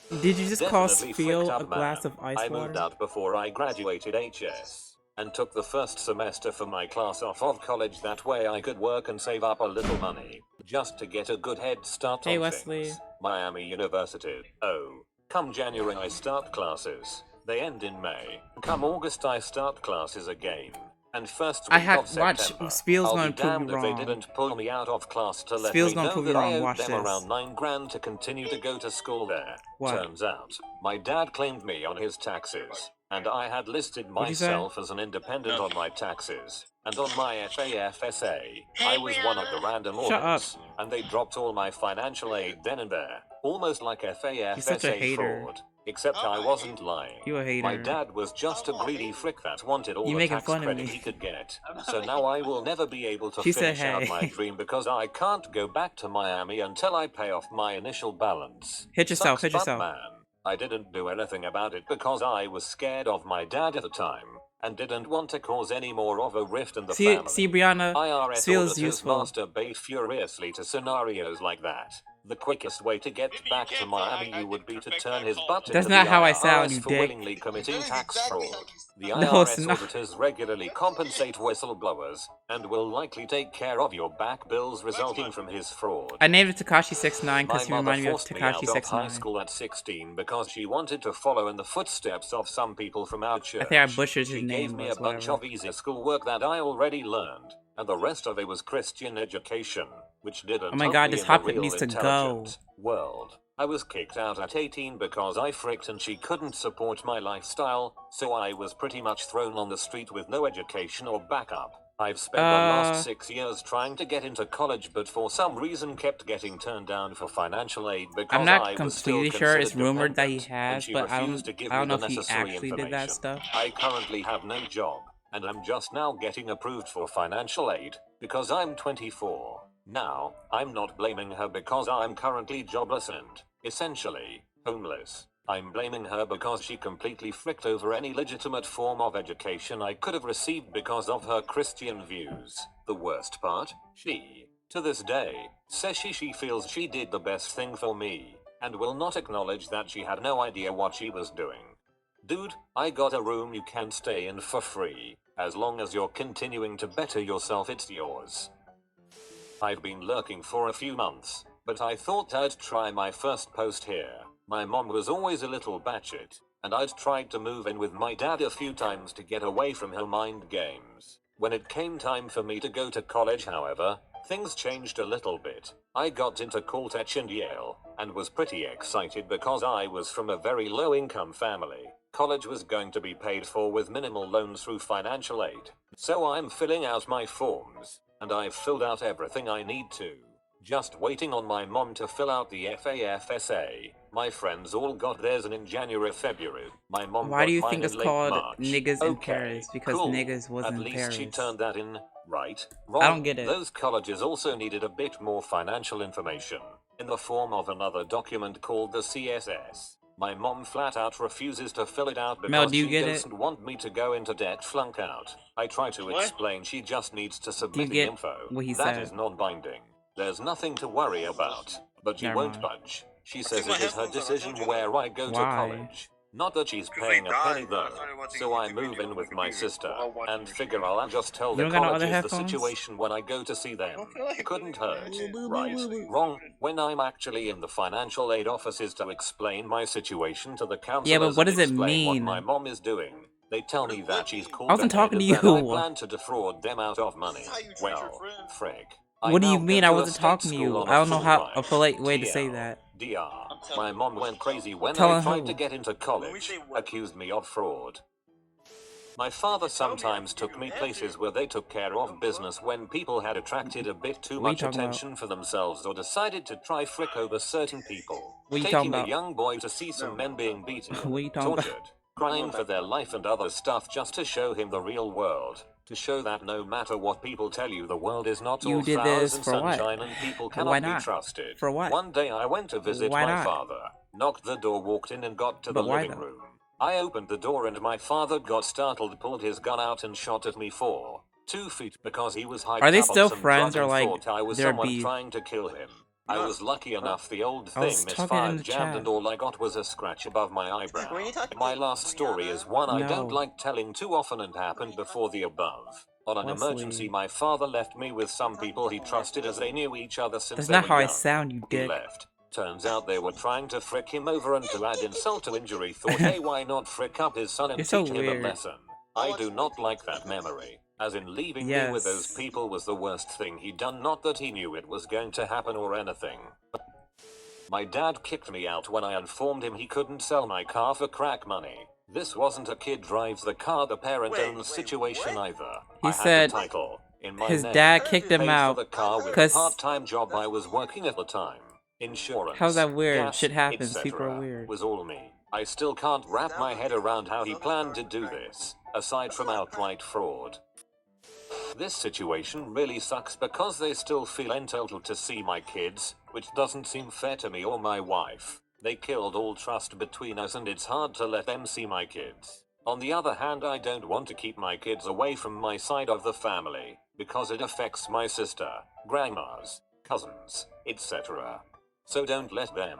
Did you just call Definitely Spiel fricked a up glass man. of ice I moved water? out before I graduated HS, and took the first semester for my class off of college, that way I could work and save up a little money, just to get a good head start Hey, on Wesley. things. Miami University. Oh. Come January I start classes. They end in May. Come August I start classes again. And first I week had of September, Spiel's I'll gonna be prove damned you if they wrong. didn't pull me out of class to let Spiel's me gonna know prove you that I wrong. owed Watch them this. around $9,000 to continue to go to school there. What? Turns out, my dad claimed me on his taxes, and I had listed What'd you say? myself as an independent on my taxes. And on my FAFSA, I was one of the random Shut up. audits, and they dropped all my financial aid then and there, almost like You're such a FAFSA hater. fraud. Except I wasn't lying. You a hater. My dad was just a greedy frick that wanted all You the making tax fun of credit me. he could get. So now I will never be able to She said, finish out hey. my dream because I can't go back to Miami until I pay off my initial balance. Hit yourself, Sucks hit butt, yourself. man. I didn't do anything about it because I was scared of my dad at the time and didn't want to cause any more of a rift in the family. See, Brianna, IRS feels auditors useful. masturbate furiously to scenarios like that. The quickest way to get back to Miami you would be to turn his butt That's into not the how I IRS sound, you for dick. willingly committing That is tax exactly fraud. how you The No, it's IRS not. auditors regularly compensate whistleblowers and will likely take care of your back bills resulting from his fraud. I named it Tekashi69 My because he mother reminded me of forced me out of high Tekashi69. school at 16 because she wanted to follow in the footsteps of some people from our church. I think I butchered his She gave name, me but a bunch whatever. of easy schoolwork that I already learned, and the rest of it was Christian education, which didn't Oh my help god, me this in the hot pit real needs to intelligent go. world. I was kicked out at 18 because I fricked and she couldn't support my lifestyle, so I was pretty much thrown on the street with no education or backup. I've spent the last 6 years trying to get into college, but for some reason kept getting turned down for financial aid because I'm not I was still completely sure. It's considered rumored that he dependent, and has, she but I refused to give don't me know the if he necessary actually did that information. stuff. I currently have no job, and I'm just now getting approved for financial aid because I'm 24. Now, I'm not blaming her because I'm currently jobless and, essentially, homeless. I'm blaming her because she completely fricked over any legitimate form of education I could have received because of her Christian views. The worst part? She, to this day, says she feels she did the best thing for me, and will not acknowledge that she had no idea what she was doing. Dude, I got a room you can stay in for free. As long as you're continuing to better yourself, it's yours. I've been lurking for a few months, but I thought I'd try my first post here. My mom was always a little batshit, and I'd tried to move in with my dad a few times to get away from her mind games. When it came time for me to go to college, however, things changed a little bit. I got into Caltech and Yale, and was pretty excited because I was from a very low-income family. College was going to be paid for with minimal loans through financial aid. So I'm filling out my forms, and I've filled out everything I need to. Just waiting on my mom to fill out the FAFSA. My friends all got theirs in January, February. My mom Why got do you mine think in it's late called March. Niggas in Okay, Paris? Because cool. niggas was At in least Paris. she turned that in, right? Wrong. I don't get it. Those colleges also needed a bit more financial information, in the form of another document called the CSS. My mom flat out refuses to fill it out because Mel, do you she get it? doesn't want me to go into debt, flunk out. I try to What? explain she just needs to Do you submit the get info. what he That said? is non-binding. There's nothing to worry about. But she Never won't mind. budge. She says my it is her headphones on, I decision told you where I go to Why? college. Not that she's 'Cause paying they a penny died when I though. started watching So I YouTube move videos in on with my my computer sister while watching and YouTube figure videos. I'll just tell You the don't got no colleges other the headphones? situation when I go to see them. I don't feel like Couldn't doing hurt, that. right? Wrong. When I'm actually in the financial aid offices to explain my situation to the counselors Yeah, but what and does it explain what mean? my mom is doing, they tell me that she's I called wasn't ahead talking to and that I you. plan to defraud them out of money. This is how you treat your Well, friends. frick. What do I you now mean go I to a wasn't state talking to school you? on I a don't know full how a ride. polite way to say TL, that. DR. I'm telling My you, mom what went you tell crazy them. when Telling I tried who? to get into When we college, say what? accused me of fraud. My father tell me, I sometimes can give took you me an places answer. where they took care of business when people had attracted a bit too What are you much talking about? attention for themselves or decided to try frick over certain people. What are you talking Taking a about? young boy to see some men being beaten, What are you talking about? tortured, crying for their life and other stuff just to show him the real world. To show that no matter what people tell you, the world is not You all did flowers this and for what? sunshine and people Why cannot be not? trusted. For what? One day I went to visit Why my not? father, knocked the door, walked in and got to But the why living though? room. I opened the door and my father got startled, pulled his gun out and shot at me for 2 feet because he was hyped Are they up on still some friends drug or and like thought I was they're someone beef? trying to kill him. I was lucky enough the old I thing was talking in misfired, the jammed, chat. and all I got was a scratch above my Were eyebrow. you talking My to last story is one I don't No. like telling too often and happened before the above. On an emergency, Wesley. my father left me with some people he trusted as they knew each other since That's they not were how I young. sound, you He dick. left. Turns out they were trying to frick him over, and to add insult to injury, thought, hey, why not frick up his son and You're so teach him a weird. lesson? I do not like that memory. As in, leaving me with those Yes. people was the worst thing he'd done, not that he knew it was going to happen or anything. My dad kicked me out when I informed him he couldn't sell my car for crack money. This wasn't a kid drives the car the parent owns situation either. He I said had the title in my his name. dad kicked him Paid for out the car with a 'cause- part-time job I was working at the time. Insurance, How's that weird? gas, Shit happens. etc. People are weird. was all me. I still can't wrap my head around how he planned to do this, aside from outright fraud. This situation really sucks because they still feel entitled to see my kids, which doesn't seem fair to me or my wife. They killed all trust between us and it's hard to let them see my kids. On the other hand, I don't want to keep my kids away from my side of the family, because it affects my sister, grandmas, cousins, etc. So don't let them.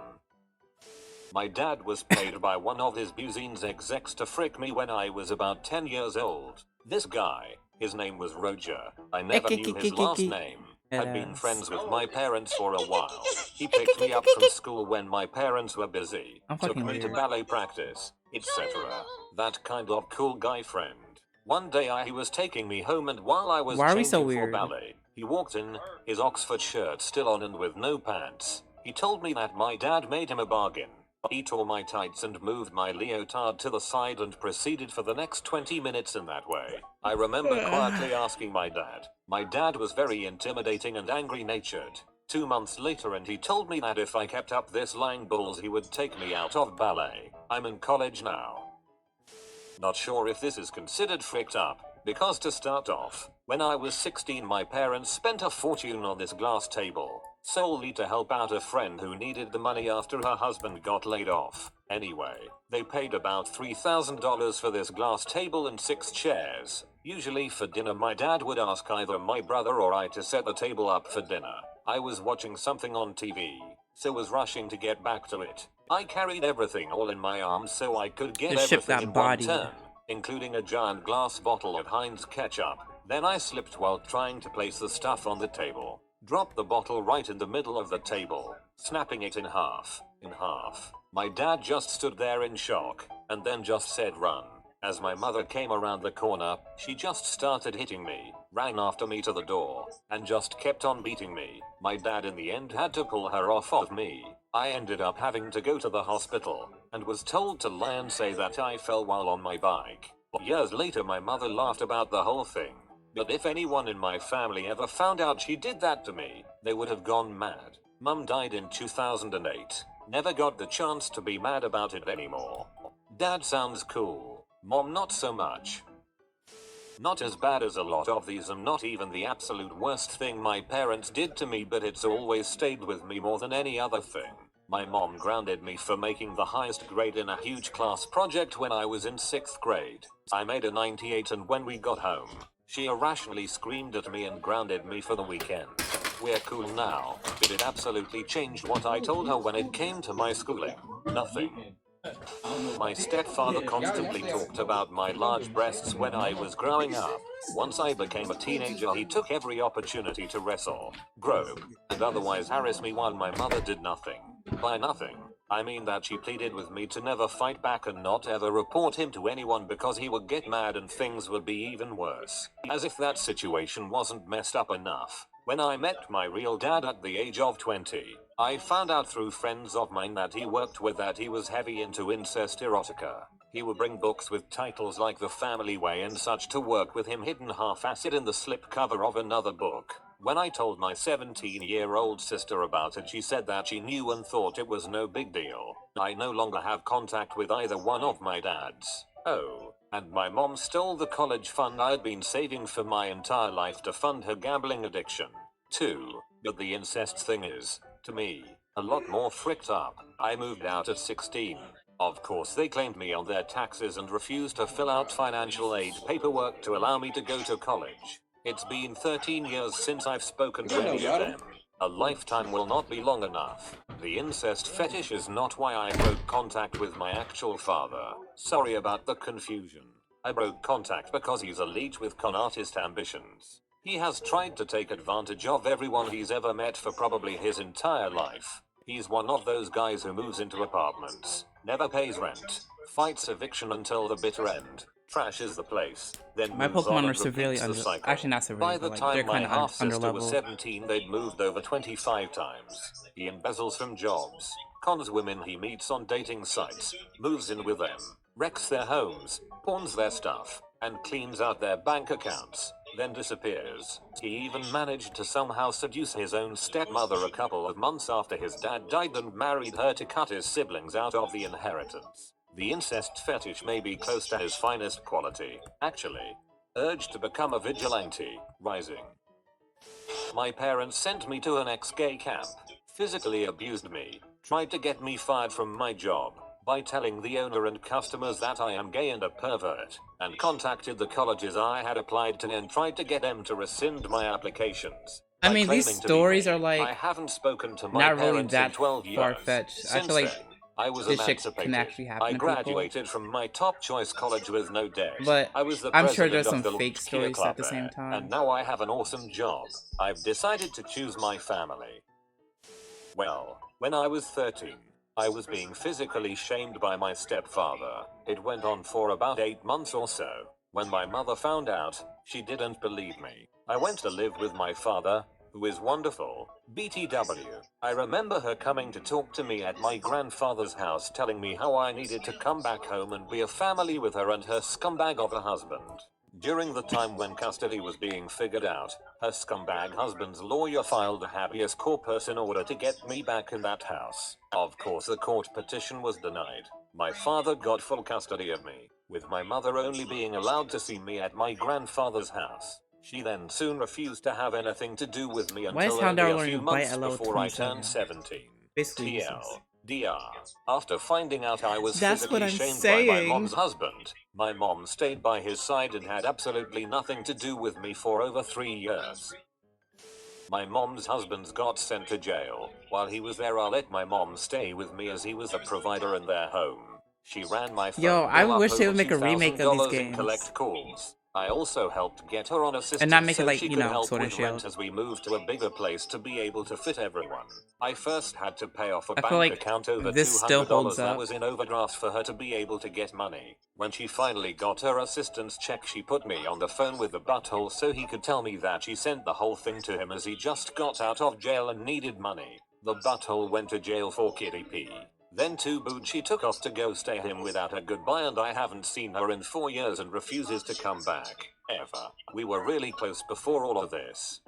My dad was paid by one of his Buzine's execs to frick me when I was about 10 years old. This guy, his name was Roger. I never knew his last name. Had been friends with my parents for a while. He picked me up from school when my parents were busy, took me to ballet practice, etc. That kind of cool guy friend. One day he was taking me home, and while I was changing for ballet, he walked in, his Oxford shirt still on and with no pants. He told me that my dad made him a bargain. He tore my tights and moved my leotard to the side and proceeded for the next 20 minutes in that way. I remember quietly asking my dad. My dad was very intimidating and angry-natured. 2 months later, and he told me that if I kept up this lying balls he would take me out of ballet. I'm in college now. Not sure if this is considered fricked up, because to start off, when I was 16 my parents spent a fortune on this glass table, solely to help out a friend who needed the money after her husband got laid off. Anyway, they paid about $3,000 for this glass table and 6 chairs. Usually for dinner my dad would ask either my brother or I to set the table up for dinner. I was watching something on TV, so was rushing to get back to it. I carried everything all in my arms so I could get everything in one turn, including a giant glass bottle of Heinz ketchup. Then I slipped while trying to place the stuff on the table. Dropped the bottle right in the middle of the table, snapping it in half. My dad just stood there in shock, and then just said run. As my mother came around the corner, she just started hitting me, ran after me to the door, and just kept on beating me. My dad in the end had to pull her off of me. I ended up having to go to the hospital, and was told to lie and say that I fell while on my bike. Years later my mother laughed about the whole thing. But if anyone in my family ever found out she did that to me, they would have gone mad. Mum died in 2008. Never got the chance to be mad about it anymore. Dad sounds cool. Mom not so much. Not as bad as a lot of these, and not even the absolute worst thing my parents did to me, but it's always stayed with me more than any other thing. My mom grounded me for making the highest grade in a huge class project when I was in 6th grade. I made a 98, and when we got home, she irrationally screamed at me and grounded me for the weekend. We're cool now, but it absolutely changed what I told her when it came to my schooling. Nothing. My stepfather constantly talked about my large breasts when I was growing up. Once I became a teenager, he took every opportunity to wrestle, grope, and otherwise harass me while my mother did nothing. By nothing, I mean that she pleaded with me to never fight back and not ever report him to anyone because he would get mad and things would be even worse. As if that situation wasn't messed up enough. When I met my real dad at the age of 20, I found out through friends of mine that he worked with that he was heavy into incest erotica. He would bring books with titles like The Family Way and such to work with him, hidden half-assed in the slipcover of another book. When I told my 17-year-old sister about it, she said that she knew and thought it was no big deal. I no longer have contact with either one of my dads. Oh, and my mom stole the college fund I'd been saving for my entire life to fund her gambling addiction, too. But the incest thing is, to me, a lot more fricked up. I moved out at 16. Of course they claimed me on their taxes and refused to fill out financial aid paperwork to allow me to go to college. It's been 13 years since I've spoken to any of them. A lifetime will not be long enough. The incest fetish is not why I broke contact with my actual father. Sorry about the confusion. I broke contact because he's a leech with con artist ambitions. He has tried to take advantage of everyone he's ever met for probably his entire life. He's one of those guys who moves into apartments, never pays rent, fights eviction until the bitter end, trashes the place, then My moves on Pokemon and are severely repeats the under. cycle. Actually, not severely. By the But, like, time they're my kind of half-sister under was level. 17, they'd moved over 25 times. He embezzles from jobs, cons women he meets on dating sites, moves in with them, wrecks their homes, pawns their stuff, and cleans out their bank accounts, then disappears. He even managed to somehow seduce his own stepmother a couple of months after his dad died and married her to cut his siblings out of the inheritance. The incest fetish may be close to his finest quality, actually. Urge to become a vigilante, rising. My parents sent me to an ex-gay camp, physically abused me, tried to get me fired from my job by telling the owner and customers that I am gay and a pervert, and contacted the colleges I had applied to and tried to get them to rescind my applications. I by mean, these claiming to be stories me. are like I haven't spoken to my not really parents in that 12 years. far-fetched. I Since feel like then, I was this shit emancipated. can actually happen I to people. graduated from my top choice college with no debt. But I was the I'm sure president there's of some the fake Kia stories Club at the same there, time. and now I have an awesome job. I've decided to choose my family. Well, when I was 13, I was being physically shamed by my stepfather. It went on for about 8 months or so. When my mother found out, she didn't believe me. I went to live with my father, who is wonderful. BTW. I remember her coming to talk to me at my grandfather's house, telling me how I needed to come back home and be a family with her and her scumbag of a husband. During the time when custody was being figured out, her scumbag husband's lawyer filed a habeas corpus in order to get me back in that house. Of course, the court petition was denied. My father got full custody of me, with my mother only being allowed to see me at my grandfather's house. She then soon refused to have anything to do with me Why is until only Houndar a learning few to bite months at level before I 27? turned 17. Basically TL. useless. DR. After finding out I was That's physically what I'm shamed saying. by my mom's husband, my mom stayed by his side and had absolutely nothing to do with me for over 3 years. My mom's husband got sent to jail. While he was there, I let my mom stay with me as he was a provider in their home. She ran my phone Yo, I bill up wish they over would make a remake of these $2,000 in games. collect calls. I also helped get her on assistance And not make it so like, she you could know, help Sword and with rent Shield. as we moved to a bigger place to be able to fit everyone. I first had to pay off a I feel bank like account over this still $200 holds that up. was in overdraft for her to be able to get money. When she finally got her assistance check, she put me on the phone with the butthole so he could tell me that she sent the whole thing to him as he just got out of jail and needed money. The butthole went to jail for KDP. Then to boot, she took off to go stay him without a goodbye, and I haven't seen her in 4 years and refuses to come back. Ever. We were really close before all of this.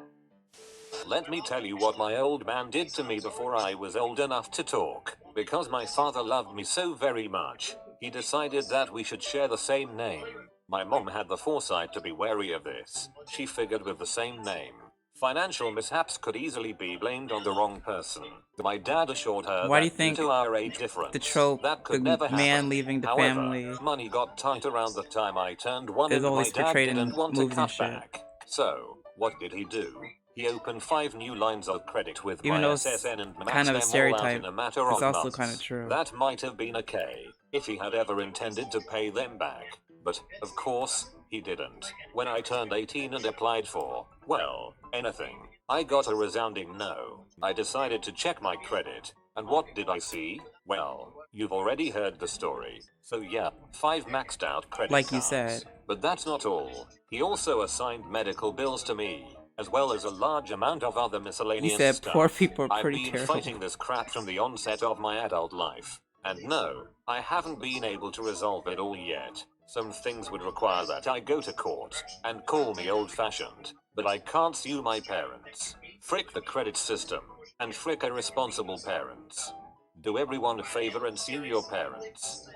Let me tell you what my old man did to me before I was old enough to talk. Because my father loved me so very much, he decided that we should share the same name. My mom had the foresight to be wary of this. She figured with the same name, financial mishaps could easily be blamed on the wrong person. My dad assured her Why do you that think due to our age difference, the trope, that could the never man happen. leaving the However, family, money got tight around the time I turned 1 is and always my dad portrayed in didn't want to movies and cut shit. back. So, what did he do? He opened 5 new lines of credit with Even my though it's SSN and maxed kind of a them all out stereotype, in a matter it's of also months. kind of true. That might have been okay, if he had ever intended to pay them back. But, of course, he didn't. When I turned 18 and applied for, well, anything, I got a resounding no. I decided to check my credit, and what did I see? Well, you've already heard the story. So yeah, 5 maxed out credit Like you cards. said. But that's not all. He also assigned medical bills to me, as well as a large amount of other miscellaneous He said stuff. poor people are I've pretty been terrible. fighting this crap from the onset of my adult life. And no, I haven't been able to resolve it all yet. Some things would require that I go to court and call me old-fashioned, but I can't sue my parents. Frick the credit system, and frick irresponsible parents. Do everyone a favor and sue your parents.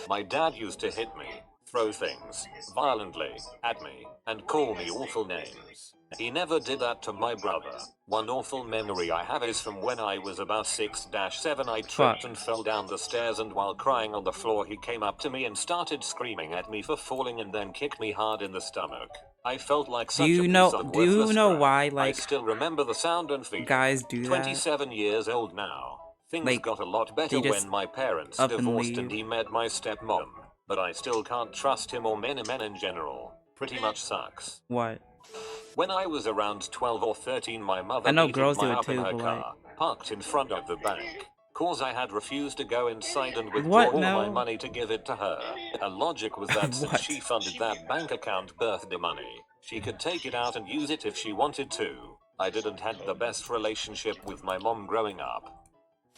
My dad used to hit me, throw things violently at me, and call me awful names. He never did that to my brother. One awful memory I have is from when I was about 6-7. I tripped and fell down the stairs, and while crying on the floor he came up to me and started screaming at me for falling and then kicked me hard in the stomach. I felt like such a piece of worthless crap. why, I like, still remember the sound and feeling. guys do that? 27 years old now. Things Like, got a lot better they just when my parents up and divorced leave. and he met my stepmom. But I still can't trust him or men in general. Pretty much sucks. What? When I was around 12 or 13, my mother I know beated girls me do it up in too, her but, car, parked in front of the bank. Cause I had refused to go inside and withdraw What all now? my money to give it to her. Her logic was that since What? she funded that bank account birthday money, she could take it out and use it if she wanted to. I didn't have the best relationship with my mom growing up.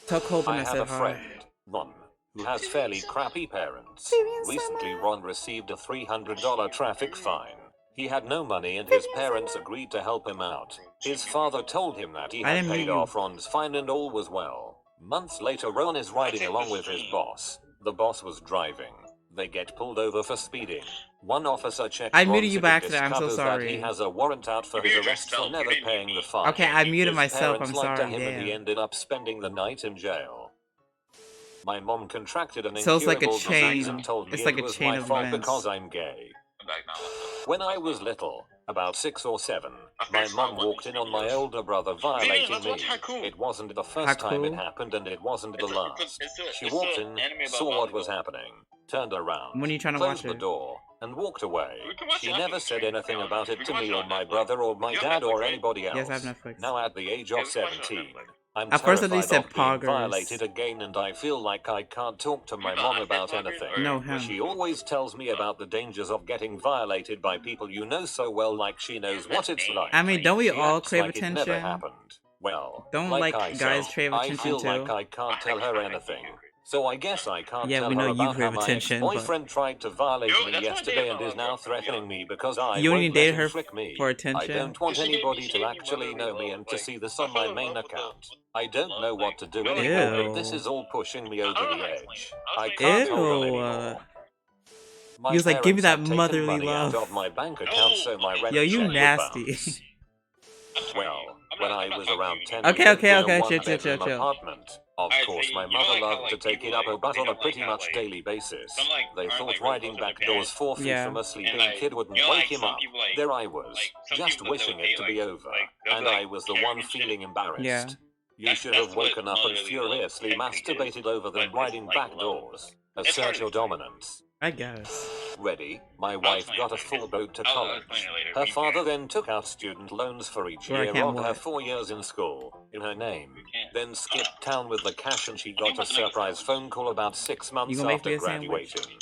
Tell Colton I I have said a hi. friend, Ron, who has fairly crappy parents. Recently, Ron received a $300 traffic fine. He had no money and his parents agreed to help him out. His father told him that he I had didn't paid meet you. off Ron's fine and all was well. Months later, Ron is riding along with his boss. The boss was driving. They get pulled over for speeding. One officer checks I Ron's muted you by and accident, I'm so discovers that he sorry. has a warrant out for his arrest for never paying the fine. Okay, I muted His myself, parents I'm lied to sorry, him and he damn. ended up spending the night in jail. My mom contracted an So it's like a incurable disease chain. and told me It's like it a was chain my of fault events. because I'm gay. I'm back now. When I was little, about 6 or 7, my parents mom not walked in on my videos. older brother violating let's me. watch Haku. It wasn't the first time it Haku? happened and it wasn't the It's last. She it's walked a in, anime about saw what was volleyball. happening, turned around, When are you trying to closed watch the it? door, and walked away. We can watch She it on never Netflix, said right? anything Yeah, about we it can to watch me it or on my Netflix. brother or my You have dad Netflix, or right? anybody else. Yes, I have Netflix. Now at the age Yeah, of we can watch it on 17, Netflix. I'm At first I thought you terrified said of being poggers. violated again and I feel like I can't talk to my mom about anything. No, him. She always tells me about the dangers of getting violated by people you know so well, like she knows what it's like. I mean, don't we She all acts crave like attention? It never happened. Well, Don't, like like, I guys said, crave I attention feel too? like I can't tell her anything. So I guess I can't Yeah, tell we her know you about how crave my attention, but- ex-boyfriend tried to violate Yo, me that's what I yesterday did and when is I now was threatening me because I You only won't dated let her him trick me. for I attention? don't want She gave anybody me to actually know me love, and to like, see this I on my fell in main love with account. the I don't know what to do Ew. anymore, but this is all pushing me over don't know the how to explain edge. it. I Ew. can't hold on anymore. My He was like, give me parents that had taken motherly money love. out of my bank account so my rent Yo, you check would nasty. bounce. Well, when I was around 10, Okay, we lived okay, in a okay, chill, one-bedroom chill. apartment. Of Alright, course, so my you know, mother like, how, loved like, to take people, it up like, a butt they on a don't, pretty like, much how, like, daily basis. some, like, They aren't, thought like, really riding close with back their doors parents. 4 feet Yeah. from a sleeping And, like, kid wouldn't you know, wake like, him some up. people, like- There I was, like, some just people, wishing they'll it to date, be like, over, they'll and be, I like, was the caring one and shit. feeling embarrassed. Yeah. You should That's have what woken up and motherly furiously love technically is. masturbated over them But it's, riding like, back love. doors. It's hard Assert to your explain. dominance. I guess. Ready, my I'll wife explain got a it full later. boat to I'll college. explain it later. Her We father can't. then took out student loans for each Where I year can't of her what? 4 years in school, in her name. can't. Then skipped town with the cash and she You got a must make a surprise sandwich. phone call about 6 months gonna make after me a sandwich? graduating.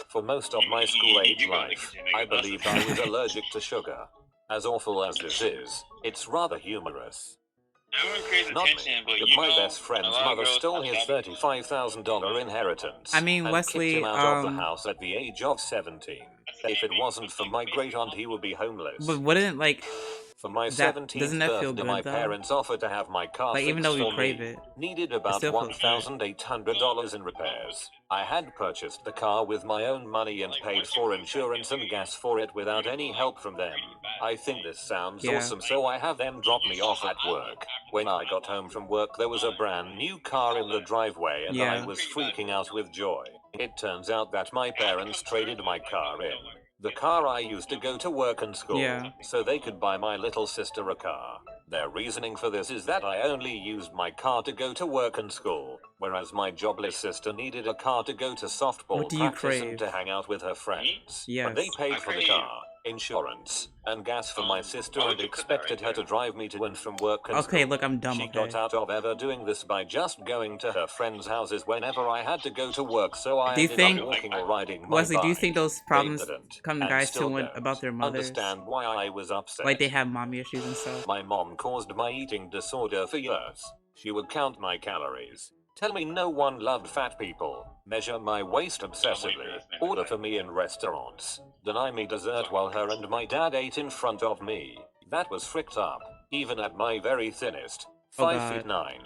For most of my school-age You go to the life, kitchen, make I a pasta. believed I was allergic to sugar. As awful as this is, it's rather humorous. Everyone creates Not me, attention, but but you my know, best friend's a lot of mother girls stole have his that- $35,000 inheritance I mean, and Wesley, kicked him out of the house at the age of 17. If it wasn't for my great aunt, he would be homeless. But wouldn't, like, For my that- 17th doesn't that feel birthday, good, my though? parents offered to have my car Like, fixed even though we for crave me. it, Needed about still feels good. $1,800 in repairs. I had purchased the car with my own money and paid for insurance and gas for it without any help from them. I think this sounds Yeah. awesome, so I have them drop me off at work. When I got home from work, there was a brand new car in the driveway and I Yeah. was freaking out with joy. It turns out that my parents traded my car in. The car I used to go to work and school, Yeah. so they could buy my little sister a car. Their reasoning for this is that I only used my car to go to work and school, whereas my jobless sister needed a car to go to softball What do you practice and crave? to hang out with her friends. Yes. But they paid I for the crave- car, insurance, and gas for my sister I would and just put that expected right her to there. drive me to and from work and Okay, school. look, I'm dumb, She okay? got out of ever doing this by just going to her friends' houses whenever I had to go to work, so I Do you ended think- up walking or riding my Wesley, do you bike. think those They problems didn't, come and guys still too don't about their mothers? understand why I was upset. Like, they have mommy issues and stuff? My mom caused my eating disorder for years. She would count my calories, tell me no one loved fat people, measure my waist obsessively, order for me in restaurants, deny me dessert while her and my dad ate in front of me. That was fricked up, even at my very thinnest. Oh, 5 God. feet 9,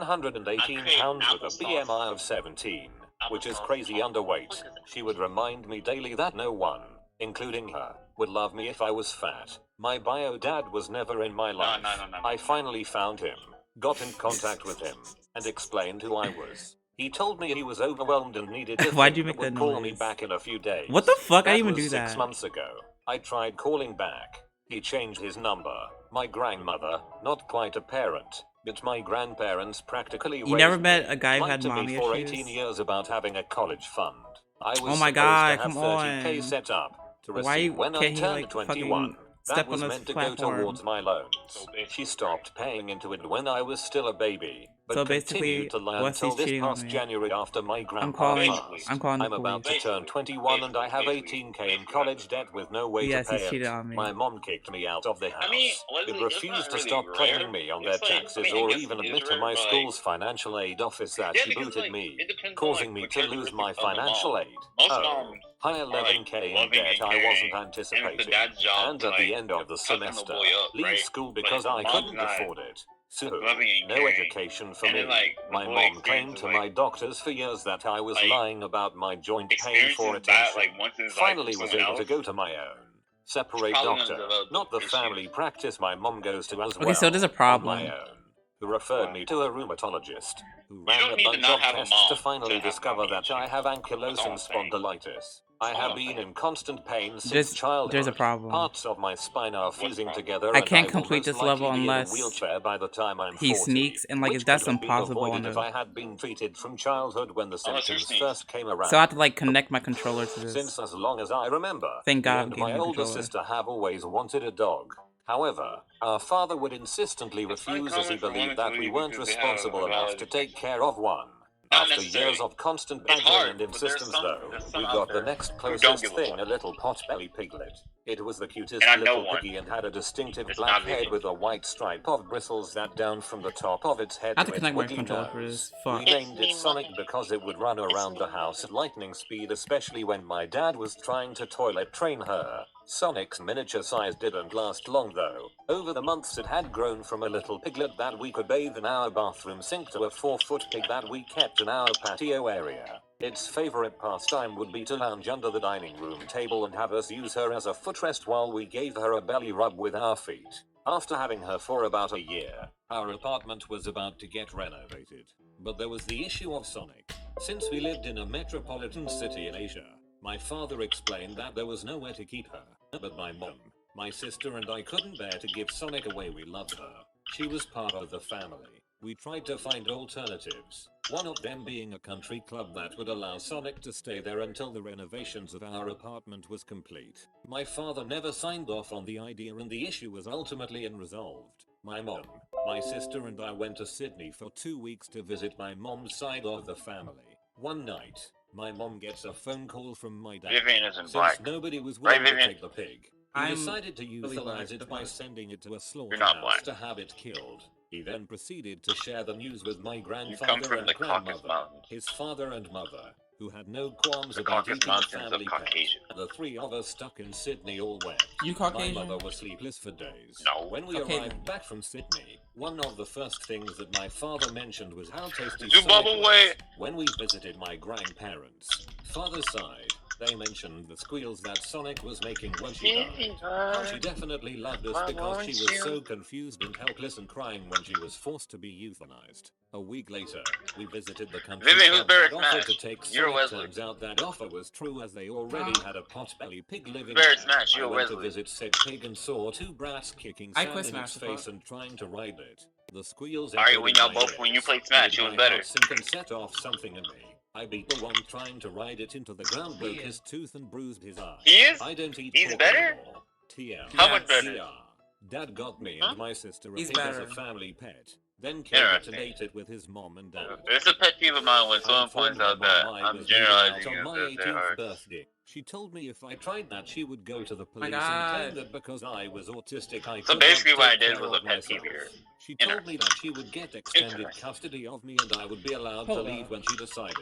118 pounds with a BMI of 17, which is crazy underweight. She would remind me daily that no one, including her, would love me if I was fat. My bio dad was never in my life. No. I finally found him, got in contact with him, and explained who I was. He told me he was overwhelmed and needed to Why'd you think make and that would call me noise? back in a few days. What the fuck? I That didn't even was do 6 that. months ago. I tried calling back. He changed his number. My grandmother, not quite a parent, but my grandparents practically You never raised met me, a guy who lied had to me mommy for issues? 18 years about having a college fund. I was Oh my supposed God, to have come 30K on. set up to receive Why when I can't he, turned like, 21. fucking That step was on this meant to platform? go towards my loans. So basically- She stopped paying into it when I was still a baby, but So basically, continued to lie Wesley's until this cheating on past me. January after my I'm grandpa calling. passed. I'm calling the I'm about to police. turn 21 and I have 18K in college debt with no way Yes, to he's pay cheated it. on me. My mom kicked me out of the house. mean, Leslie, It it's refused not to really stop rare. claiming me on their It's like- taxes I mean, I or guess even it is admit to rare, my but, like- school's financial aid office that Yeah, she because, booted like, me, it depends on, causing like, me what to lose characteristic my of the mom. financial aid. Most Oh, moms high Or, like, 11K in loving debt and I caring. wasn't And it's the anticipating. dad's job And to, at the like, end of the toughen the semester, boy up, leave right? school But because I mom's couldn't not afford it. So, loving and no caring. education for And me. then, like, the My boy mom claimed experiences, to like, my doctors for years that I was like, lying about my joint pain for experiences that, attention. like, once in his life Finally from was someone able to else, go to my own separate probably gonna doctor, develop not the issues. family practice my mom goes to as well. Okay, so there's a On my problem. own, who referred me to a rheumatologist, who ran don't a need to bunch not of have a tests mom to to finally have discover mommy that I issues. have That's all ankylosing I'm saying. spondylitis. I That's all have I'm been saying. in constant pain since childhood. There's a problem. Parts of my spine are fusing problem? together, I and can't I will complete most this likely level be in a unless wheelchair by the time I'm he 40, sneaks, and like which that's could have been impossible avoided on if a... I had been treated from childhood when the Unless you're symptoms sneaks. first came around. So I have to like connect my controller to this. Since as long as I remember, Thank me God and gave my me a older controller. sister have always wanted a dog. However, our father would insistently It's refuse as he uncommon for women believed to that we leave weren't because they have responsible a enough valid to take reason. care of one. Not After necessarily. years of constant It's badgering hard, and but there's insistence, some though, we out got the there next who don't closest give a thing, fuck. a little potbelly piglet. It was the cutest And I know little one. piggy and had a distinctive It's black not head vegan. with a white stripe of bristles that down from the top of its head I have to to its connect my wiggly controller for nose. this. We Fuck. named it Sonic because it would run around the house at lightning speed, especially when my dad was trying to toilet train her. Sonic's miniature size didn't last long though. Over the months it had grown from a little piglet that we could bathe in our bathroom sink to a 4-foot pig that we kept in our patio area. Its favorite pastime would be to lounge under the dining room table and have us use her as a footrest while we gave her a belly rub with our feet. After having her for about a year, our apartment was about to get renovated. But there was the issue of Sonic. Since we lived in a metropolitan city in Asia, my father explained that there was nowhere to keep her. But my mom, my sister and I couldn't bear to give Sonic away. We loved her. She was part of the family. We tried to find alternatives, one of them being a country club that would allow Sonic to stay there until the renovations of our apartment was complete. My father never signed off on the idea and the issue was ultimately unresolved. My mom, my sister and I went to Sydney for 2 weeks to visit my mom's side of the family. One night, my mom gets a phone call from my dad. Vivian isn't Since black. nobody was Right, willing to Vivian? take the pig, he I'm decided to really euthanize black, it the by fuck? sending it to a not slaughterhouse black. to have it killed. He then proceeded to share the news with my You come grandfather from and the Caucasus grandmother, Mountains. his father and mother, who had no qualms The about Caucasus eating a Mountains of family pet. Caucasian. The three of us stuck in Sydney all wept. You My Caucasian? mother was sleepless for days. No. When we Caucasian. arrived back from Sydney, one of the first things that my father mentioned was how tasty You Sonic bubble was. way. When we visited my grandparents' father's side, they mentioned the squeals that Sonic was making when she died. How she definitely loved us because she was so confused and helpless and crying when she was forced to be euthanized. A week later, we visited the country Vivian, who's club better that at offered Smash? to take You're Sonic. Wesley. Turns out that offer was true as they already had a potbelly pig living Better at there. Smash. I You're went to Wesley. visit said pig and saw two brats kicking I sand quit in Smash, its the face fuck? and trying to ride it. The squeals Alright, echoed we in know my both when you ears, played Smash, made it was my better. heart sink and set off something in me. I beat the one trying to ride it into the ground, broke his tooth and bruised his eye. He is? I don't eat He's pork better? anymore. TM. How much better? TR. Dad got me Huh? and my sister a He's pig as a better. family pet, then killed it and Interesting. ate it with his mom and dad. It's a pet peeve of mine when I someone informed points my out mom that I I'm was moving generalizing out on you my because they're 18th hard. birthday. She told me if I tried that she would go to the My police and claim God. that because I was autistic I So could basically not what I take did care was a of pet peeve myself. here. She told me that she would get extended Interesting. custody of me and I would be allowed Hold to leave on. when she decided.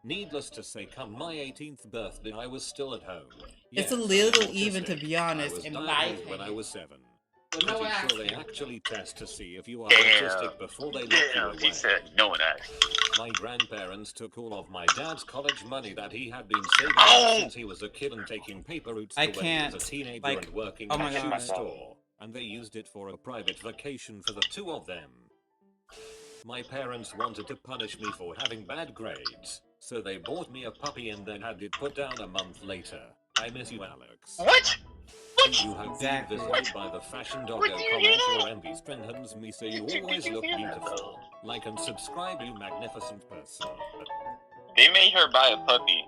Needless to say, come my 18th birthday I was still at home. It's Yes, a I am little even, to autistic. be honest, I was in my diagnosed when I opinion. was 7. But no Pretty one sure they asked you. actually test to see if you are Damn. autistic before they lock you Damn, away. he said no one asked. My grandparents took all of my dad's college money that he had been saving Oh! since he was a kid and taking paper routes I to when he was a can't, teenager like, and working oh in my a shoe God. store. And they used it for a private vacation for the two of them. My parents wanted to punish me for having bad grades, so they bought me a puppy and then had it put down a month later. I miss you, Alex. What? What? You have Exactly. been visited by the fashion doggo What do you comment. hear Your that? envy strengthens me, so you Did you always look hear that, beautiful. Like and subscribe, you magnificent person. They made her buy a puppy,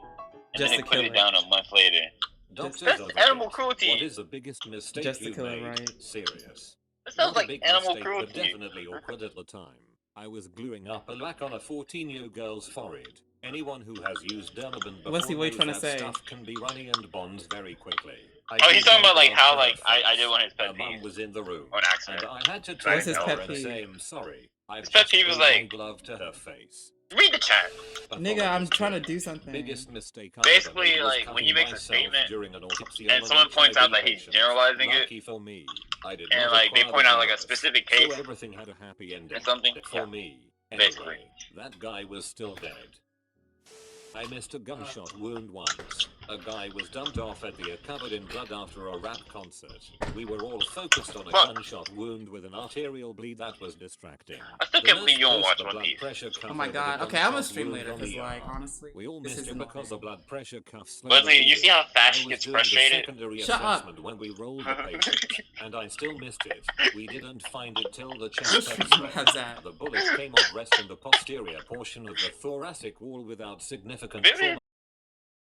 and Just then to they put kill it it. down a month later. Doctors That's are animal verdict. cruelty. What is the biggest mistake Just to you kill it, made? right? Serious. That sounds Not a like big animal mistake, but cruelty. definitely awkward at the time. I was gluing up a lac on a 14-year-old girl's forehead. Anyone who has used Dermaband before What's he knows trying to that say? stuff can be runny and bonds very quickly. I Oh, he's gave talking my about like girl how her like I face. did one of his Her pet mum peeves. was in the room, On accident. and I had to What's turn his to pet her and peeve? say, I'm sorry. I've His pet just peeve is threw my like- glove to her face. Read the chat. Nigga, I'm trying to do something. Biggest mistake I Basically, ever made was like, when cutting he makes a myself statement, during an autopsy and on someone an points out HIV that he's patient. generalizing it, Lucky for me, I did and not like they acquire point the out like a virus, specific so case everything had a happy ending. and something. For Yeah, me, basically. anyway, that guy was still dead. I missed a gunshot wound once. A guy was dumped off at the covered in blood after a rap concert. We were all focused on a Fuck. gunshot wound with an arterial bleed that was distracting. I still The can't nurse believe you don't placed watch the One blood Piece. pressure cuff Oh my over the god. Okay, I'm gonna gunshot stream wound later on the because, like, arm. honestly, We all this missed is it because the annoying. blood pressure cuff slowed Leslie, the you see how bleeding. fast I she was gets doing the frustrated? secondary Shut up. assessment when we rolled the patient, and I still missed it. We didn't find it till the chest How's x-ray. that? The bullet came off rest in the posterior portion of the thoracic wall without significant Vivian